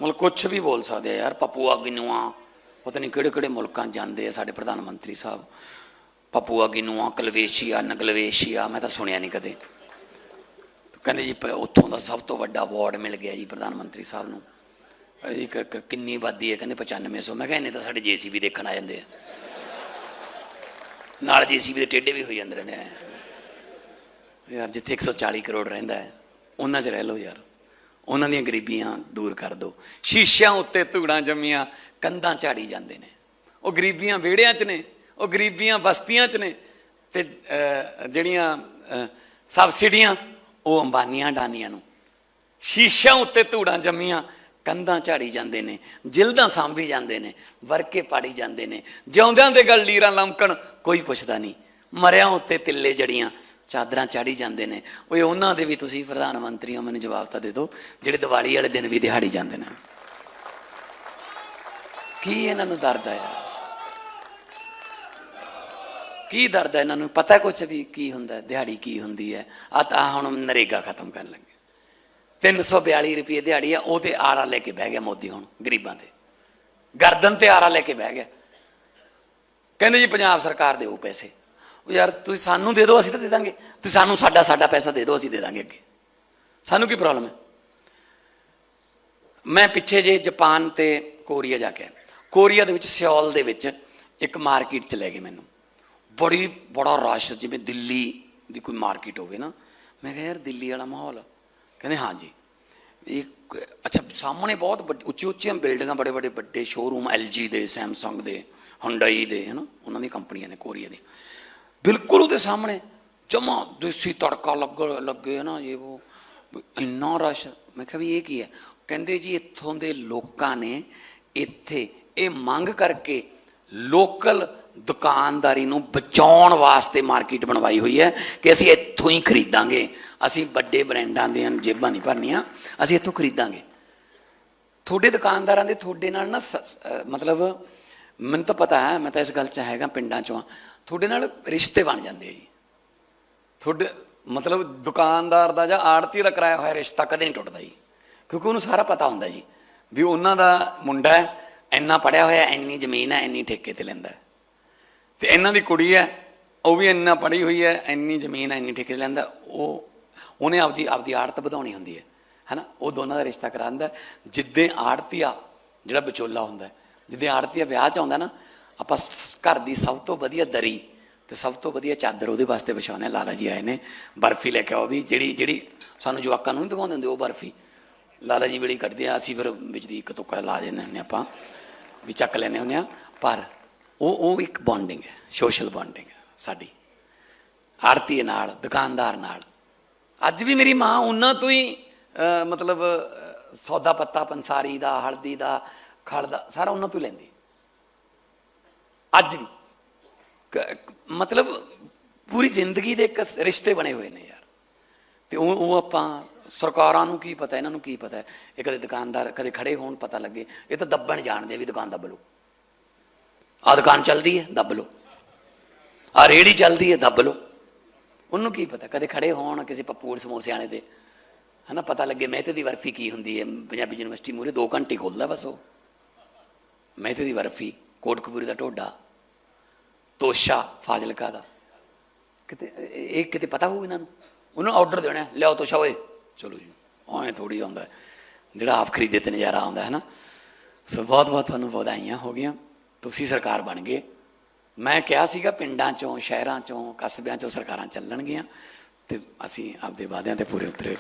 Speaker 1: ਮਤਲਬ ਕੁਛ ਵੀ ਬੋਲ ਸਕਦੇ ਆ ਯਾਰ। ਪਪੂਆ ਗਿਨੂਆ, ਪਤਾ ਨਹੀਂ ਕਿਹੜੇ ਕਿਹੜੇ ਮੁਲਕਾਂ ਜਾਂਦੇ ਆ ਸਾਡੇ ਪ੍ਰਧਾਨ ਮੰਤਰੀ ਸਾਹਿਬ। ਪਪੂਆ ਗਿਨੂਆ, ਕਲਵੇਸ਼ੀਆ, ਨਗਲਵੇਸ਼ੀਆ, ਮੈਂ ਤਾਂ ਸੁਣਿਆ ਨਹੀਂ ਕਦੇ। ਕਹਿੰਦੇ ਜੀ ਉੱਥੋਂ ਦਾ ਸਭ ਤੋਂ ਵੱਡਾ ਅਵਾਰਡ ਮਿਲ ਗਿਆ ਜੀ ਪ੍ਰਧਾਨ ਮੰਤਰੀ ਸਾਹਿਬ ਨੂੰ। ਕਿੰਨੀ ਆਬਾਦੀ ਹੈ? ਕਹਿੰਦੇ 9500। ਮੈਂ ਕਿਹਾ ਇਹਨੇ ਤਾਂ ਸਾਡੇ JCB ਦੇਖਣ ਆ ਜਾਂਦੇ ਆ, ਨਾਲ JCB ਦੇ ਟੇਢੇ ਵੀ ਹੋਈ ਜਾਂਦੇ ਰਹਿੰਦੇ ਆ ਯਾਰ। ਜਿੱਥੇ 140 ਕਰੋੜ ਰਹਿੰਦਾ ਹੈ ਉਹਨਾਂ 'ਚ ਰਹਿ ਲਓ ਯਾਰ, ਉਹਨਾਂ ਦੀਆਂ ਗਰੀਬੀਆਂ ਦੂਰ ਕਰ ਦਿਓ। ਸ਼ੀਸ਼ਿਆਂ ਉੱਤੇ ਧੂੜਾਂ ਜੰਮੀਆਂ, ਕੰਧਾਂ ਝਾੜੀ ਜਾਂਦੇ ਨੇ। ਉਹ ਗਰੀਬੀਆਂ ਵਿਹੜਿਆਂ 'ਚ ਨੇ, ਉਹ ਗਰੀਬੀਆਂ ਬਸਤੀਆਂ 'ਚ ਨੇ, ਤੇ ਜਿਹੜੀਆਂ ਸਬਸਿਡੀਆਂ ਉਹ ਅੰਬਾਨੀਆਂ ਅਡਾਨੀਆਂ ਨੂੰ। ਸ਼ੀਸ਼ਿਆਂ ਉੱਤੇ ਧੂੜਾਂ ਜੰਮੀਆਂ, ਕੰਧਾਂ ਝਾੜੀ ਜਾਂਦੇ ਨੇ, ਜਿਲਦਾਂ ਸਾਂਭੀ ਜਾਂਦੇ ਨੇ, ਵਰਕੇ ਪਾੜੀ ਜਾਂਦੇ ਨੇ। ਜਿਉਂਦਿਆਂ ਦੇ ਗਲ ਲੀਰਾਂ ਲਮਕਣ, ਕੋਈ ਪੁੱਛਦਾ ਨਹੀਂ। ਮਰਿਆਂ ਉੱਤੇ ਤਿੱਲੇ ਜੜੀਆਂ, ਚਾਦਰਾਂ ਚਾੜੀ ਜਾਂਦੇ ਨੇ। ਉਹ ਉਹਨਾਂ ਦੇ ਵੀ ਤੁਸੀਂ ਪ੍ਰਧਾਨ ਮੰਤਰੀ ਹੋ, ਮੈਨੂੰ ਜਵਾਬ ਤਾਂ ਦੇ ਦਿਓ, ਜਿਹੜੇ ਦੀਵਾਲੀ ਵਾਲੇ ਦਿਨ ਵੀ ਦਿਹਾੜੀ ਜਾਂਦੇ ਨੇ। ਕੀ ਇਹਨਾਂ ਨੂੰ ਦਰਦ ਹੈ ਯਾਰ? ਕੀ ਦਰਦ ਹੈ ਇਹਨਾਂ ਨੂੰ? ਪਤਾ ਕੁਛ ਵੀ ਕੀ ਹੁੰਦਾ ਦਿਹਾੜੀ, ਕੀ ਹੁੰਦੀ ਹੈ? ਆ ਤਾਂ ਹੁਣ ਨਰੇਗਾ ਖਤਮ ਕਰਨ ਲੱਗੇ। 342 ਰੁਪਏ ਦਿਹਾੜੀ ਆ, ਉਹ ਤੇ ਆਰਾ ਲੈ ਕੇ ਬਹਿ ਗਿਆ ਮੋਦੀ। ਹੁਣ ਗਰੀਬਾਂ ਦੇ ਗਰਦਨ ਤੇ ਆਰਾ ਲੈ ਕੇ ਬਹਿ ਗਿਆ। ਕਹਿੰਦੇ ਜੀ ਪੰਜਾਬ ਸਰਕਾਰ ਦਿਓ ਪੈਸੇ। ਉਹ ਯਾਰ ਤੁਸੀਂ ਸਾਨੂੰ ਦੇ ਦਿਓ, ਅਸੀਂ ਤਾਂ ਦੇ ਦਾਂਗੇ। ਤੁਸੀਂ ਸਾਨੂੰ ਸਾਡਾ ਪੈਸਾ ਦੇ ਦਿਓ, ਅਸੀਂ ਦੇ ਦਾਂਗੇ ਅੱਗੇ। ਸਾਨੂੰ ਕੀ ਪ੍ਰੋਬਲਮ ਹੈ? ਮੈਂ ਪਿੱਛੇ ਜੇ ਜਾਪਾਨ ਤੇ ਕੋਰੀਆ ਜਾ ਕੇ ਆਇਆ। ਕੋਰੀਆ ਦੇ ਵਿੱਚ ਸਿਓਲ ਦੇ ਵਿੱਚ ਇੱਕ ਮਾਰਕੀਟ 'ਚ ਲੈ ਗਏ ਮੈਨੂੰ। ਬੜਾ ਰਸ਼, ਜਿਵੇਂ ਦਿੱਲੀ ਦੀ ਕੋਈ ਮਾਰਕੀਟ ਹੋਵੇ ਨਾ। ਮੈਂ ਕਿਹਾ ਯਾਰ ਦਿੱਲੀ ਵਾਲਾ ਮਾਹੌਲ? ਕਹਿੰਦੇ ਹਾਂਜੀ। ਇਹ ਅੱਛਾ, ਸਾਹਮਣੇ ਬਹੁਤ ਉੱਚੀਆਂ ਬਿਲਡਿੰਗਾਂ, ਬੜੇ ਵੱਡੇ ਸ਼ੋਰੂਮ, LG ਦੇ, ਸੈਮਸੰਗ ਦੇ, ਹੁੰਡਈ ਦੇ, ਹੈ ਨਾ, ਉਹਨਾਂ ਦੀਆਂ ਕੰਪਨੀਆਂ ਨੇ ਕੋਰੀਆ ਦੀ। ਬਿਲਕੁਲ ਉਹਦੇ ਸਾਹਮਣੇ ਜਮਾ ਦੇਸੀ ਤੜਕਾ ਲੱਗੇ ਨਾ, ਇਹ ਉਹ, ਇੰਨਾ ਰਸ਼। ਮੈਂ ਕਿਹਾ ਵੀ ਇਹ ਕੀ ਹੈ? ਕਹਿੰਦੇ ਜੀ ਇੱਥੋਂ ਦੇ ਲੋਕਾਂ ਨੇ ਇੱਥੇ ਇਹ ਮੰਗ ਕਰਕੇ ਲੋਕਲ ਦੁਕਾਨਦਾਰੀ ਨੂੰ ਬਚਾਉਣ ਵਾਸਤੇ ਮਾਰਕੀਟ ਬਣਵਾਈ ਹੋਈ ਹੈ ਕਿ ਅਸੀਂ ਇੱਥੋਂ ਹੀ ਖਰੀਦਾਂਗੇ। ਅਸੀਂ ਵੱਡੇ ਬ੍ਰਾਂਡਾਂ ਦੀਆਂ ਜੇਬਾਂ ਨਹੀਂ ਭਰਨੀਆਂ, ਅਸੀਂ ਇੱਥੋਂ ਖਰੀਦਾਂਗੇ। ਤੁਹਾਡੇ ਦੁਕਾਨਦਾਰਾਂ ਦੇ ਤੁਹਾਡੇ ਨਾਲ ਨਾ ਮਤਲਬ ਮੈਨੂੰ ਤਾਂ ਪਤਾ ਹੈ, ਮੈਂ ਤਾਂ ਇਸ ਗੱਲ 'ਚ ਹੈਗਾ, ਪਿੰਡਾਂ 'ਚੋਂ ਤੁਹਾਡੇ ਨਾਲ ਰਿਸ਼ਤੇ ਬਣ ਜਾਂਦੇ ਆ ਜੀ। ਤੁਹਾਡੇ ਮਤਲਬ ਦੁਕਾਨਦਾਰ ਦਾ ਜਾਂ ਆੜਤੀ ਦਾ ਕਰਾਇਆ ਹੋਇਆ ਰਿਸ਼ਤਾ ਕਦੇ ਨਹੀਂ ਟੁੱਟਦਾ ਜੀ, ਕਿਉਂਕਿ ਉਹਨੂੰ ਸਾਰਾ ਪਤਾ ਹੁੰਦਾ ਜੀ ਵੀ ਉਹਨਾਂ ਦਾ ਮੁੰਡਾ ਹੈ, ਇੰਨਾ ਪੜ੍ਹਿਆ ਹੋਇਆ, ਇੰਨੀ ਜ਼ਮੀਨ ਹੈ, ਇੰਨੀ ਠੇਕੇ 'ਤੇ ਲੈਂਦਾ, ਤੇ ਇਹਨਾਂ ਦੀ ਕੁੜੀ ਹੈ, ਉਹ ਵੀ ਇੰਨਾ ਪੜ੍ਹੀ ਹੋਈ ਹੈ, ਇੰਨੀ ਜ਼ਮੀਨ ਹੈ, ਇੰਨੀ ਠੇਕੇ 'ਤੇ ਲੈਂਦਾ। ਉਹਨੇ ਆਪਦੀ ਆੜਤ ਵਧਾਉਣੀ ਹੁੰਦੀ ਹੈ ਨਾ। ਉਹ ਦੋਨਾਂ ਦਾ ਰਿਸ਼ਤਾ ਕਰਾਉਂਦਾ। ਜਿੱਦਾਂ ਆੜਤੀਆ ਜਿਹੜਾ ਵਿਚੋਲਾ ਹੁੰਦਾ, ਜਿੱਦਾਂ ਆੜਤੀਆ ਵਿਆਹ 'ਚ ਆਉਂਦਾ ਨਾ, ਆਪਾਂ ਘਰ ਦੀ ਸਭ ਤੋਂ ਵਧੀਆ ਦਰੀ ਤੇ ਸਭ ਤੋਂ ਵਧੀਆ ਚਾਦਰ ਉਹਦੇ ਵਾਸਤੇ ਵਿਛਾਉਂਦੇ। ਲਾਲਾ ਜੀ ਆਏ ਨੇ, ਬਰਫੀ ਲੈ ਕੇ ਆਓ ਵੀ, ਜਿਹੜੀ ਸਾਨੂੰ ਜਵਾਕਾਂ ਨੂੰ ਨਹੀਂ ਦਿਖਾਉਂਦੇ ਹੁੰਦੇ, ਉਹ ਬਰਫੀ ਲਾਲਾ ਜੀ ਵੇਲੇ ਕੱਢਦੇ ਆ। ਅਸੀਂ ਫਿਰ ਵਿੱਚ ਦੀ ਇੱਕ ਤੁੱਕਾ ਲਾ ਦਿੰਦੇ ਹੁੰਦੇ, ਆਪਾਂ ਵੀ ਚੱਕ ਲੈਂਦੇ ਹੁੰਦੇ ਹਾਂ। ਪਰ ਉਹ ਇੱਕ ਬੌਂਡਿੰਗ ਹੈ, ਸੋਸ਼ਲ ਬੌਂਡਿੰਗ ਹੈ ਸਾਡੀ ਆੜਤੀਏ ਨਾਲ, ਦੁਕਾਨਦਾਰ ਨਾਲ। ਅੱਜ ਵੀ ਮੇਰੀ ਮਾਂ ਉਹਨਾਂ ਤੋਂ ਹੀ ਮਤਲਬ ਸੌਦਾ ਪੱਤਾ ਪੰਸਾਰੀ ਦਾ, ਹਲਦੀ ਦਾ, ਖਲ ਦਾ, ਸਾਰਾ ਉਹਨਾਂ ਤੋਂ ਹੀ ਲੈਂਦੀ ਅੱਜ ਵੀ। ਮਤਲਬ ਪੂਰੀ ਜ਼ਿੰਦਗੀ ਦੇ ਇੱਕ ਰਿਸ਼ਤੇ ਬਣੇ ਹੋਏ ਨੇ ਯਾਰ। ਤੇ ਉਹ ਆਪਾਂ ਸਰਕਾਰਾਂ ਨੂੰ ਕੀ ਪਤਾ, ਇਹਨਾਂ ਨੂੰ ਕੀ ਪਤਾ ਹੈ। ਇਹ ਕਦੇ ਦੁਕਾਨਦਾਰ ਕਦੇ ਖੜੇ ਹੋਣ ਪਤਾ ਲੱਗੇ, ਇਹ ਤਾਂ ਦੱਬਣ ਜਾਣਦੇ ਵੀ ਦੁਕਾਨ ਦੱਬ ਲਓ, ਆਹ ਦੁਕਾਨ ਚੱਲਦੀ ਹੈ ਦੱਬ ਲਓ, ਆਹ ਰੇਹੜੀ ਚੱਲਦੀ ਹੈ ਦੱਬ ਲਓ। ਉਹਨੂੰ ਕੀ ਪਤਾ, ਕਦੇ ਖੜੇ ਹੋਣ ਕਿਸੇ ਪੱਪੂੜ ਸਮੋਸੇ ਵਾਲੇ ਦੇ, ਹੈ ਨਾ, ਪਤਾ ਲੱਗੇ ਮਹਿਤੇ ਦੀ ਬਰਫੀ ਕੀ ਹੁੰਦੀ ਹੈ। ਪੰਜਾਬੀ ਯੂਨੀਵਰਸਿਟੀ ਮੂਹਰੇ 2 ਘੰਟੇ ਖੁੱਲ੍ਹਦਾ ਬਸ ਉਹ ਮਹਿਤੇ ਦੀ ਬਰਫੀ, ਕੋਟਕਪੂਰੇ ਦਾ ਢੋਡਾ, ਤੋਸ਼ਾ ਫਾਜ਼ਿਲਕਾ ਦਾ। ਕਿਤੇ ਇਹ ਕਿਤੇ ਪਤਾ ਹੋਊ ਇਹਨਾਂ ਨੂੰ। ਉਹਨਾਂ ਨੂੰ ਆਰਡਰ ਦੇਣਾ, ਲਿਆਓ ਤੋਸ਼ਾ ਓਏ, ਚਲੋ ਜੀ। ਐਂ ਥੋੜ੍ਹੀ ਆਉਂਦਾ ਜਿਹੜਾ ਆਪ ਖਰੀਦੇ ਤੇ ਨਜ਼ਾਰਾ ਆਉਂਦਾ, ਹੈ ਨਾ। ਸੋ ਬਹੁਤ ਬਹੁਤ ਤੁਹਾਨੂੰ ਵਧਾਈਆਂ ਹੋ ਗਈਆਂ, ਤੁਸੀਂ ਸਰਕਾਰ ਬਣ ਗਏ। ਮੈਂ ਕਿਹਾ ਸੀਗਾ ਪਿੰਡਾਂ 'ਚੋਂ, ਸ਼ਹਿਰਾਂ 'ਚੋਂ, ਕਸਬਿਆਂ 'ਚੋਂ ਸਰਕਾਰਾਂ ਚੱਲਣਗੀਆਂ, ਅਤੇ ਅਸੀਂ ਆਪਦੇ ਵਾਅਦਿਆਂ 'ਤੇ ਪੂਰੇ ਉਤਰੇ।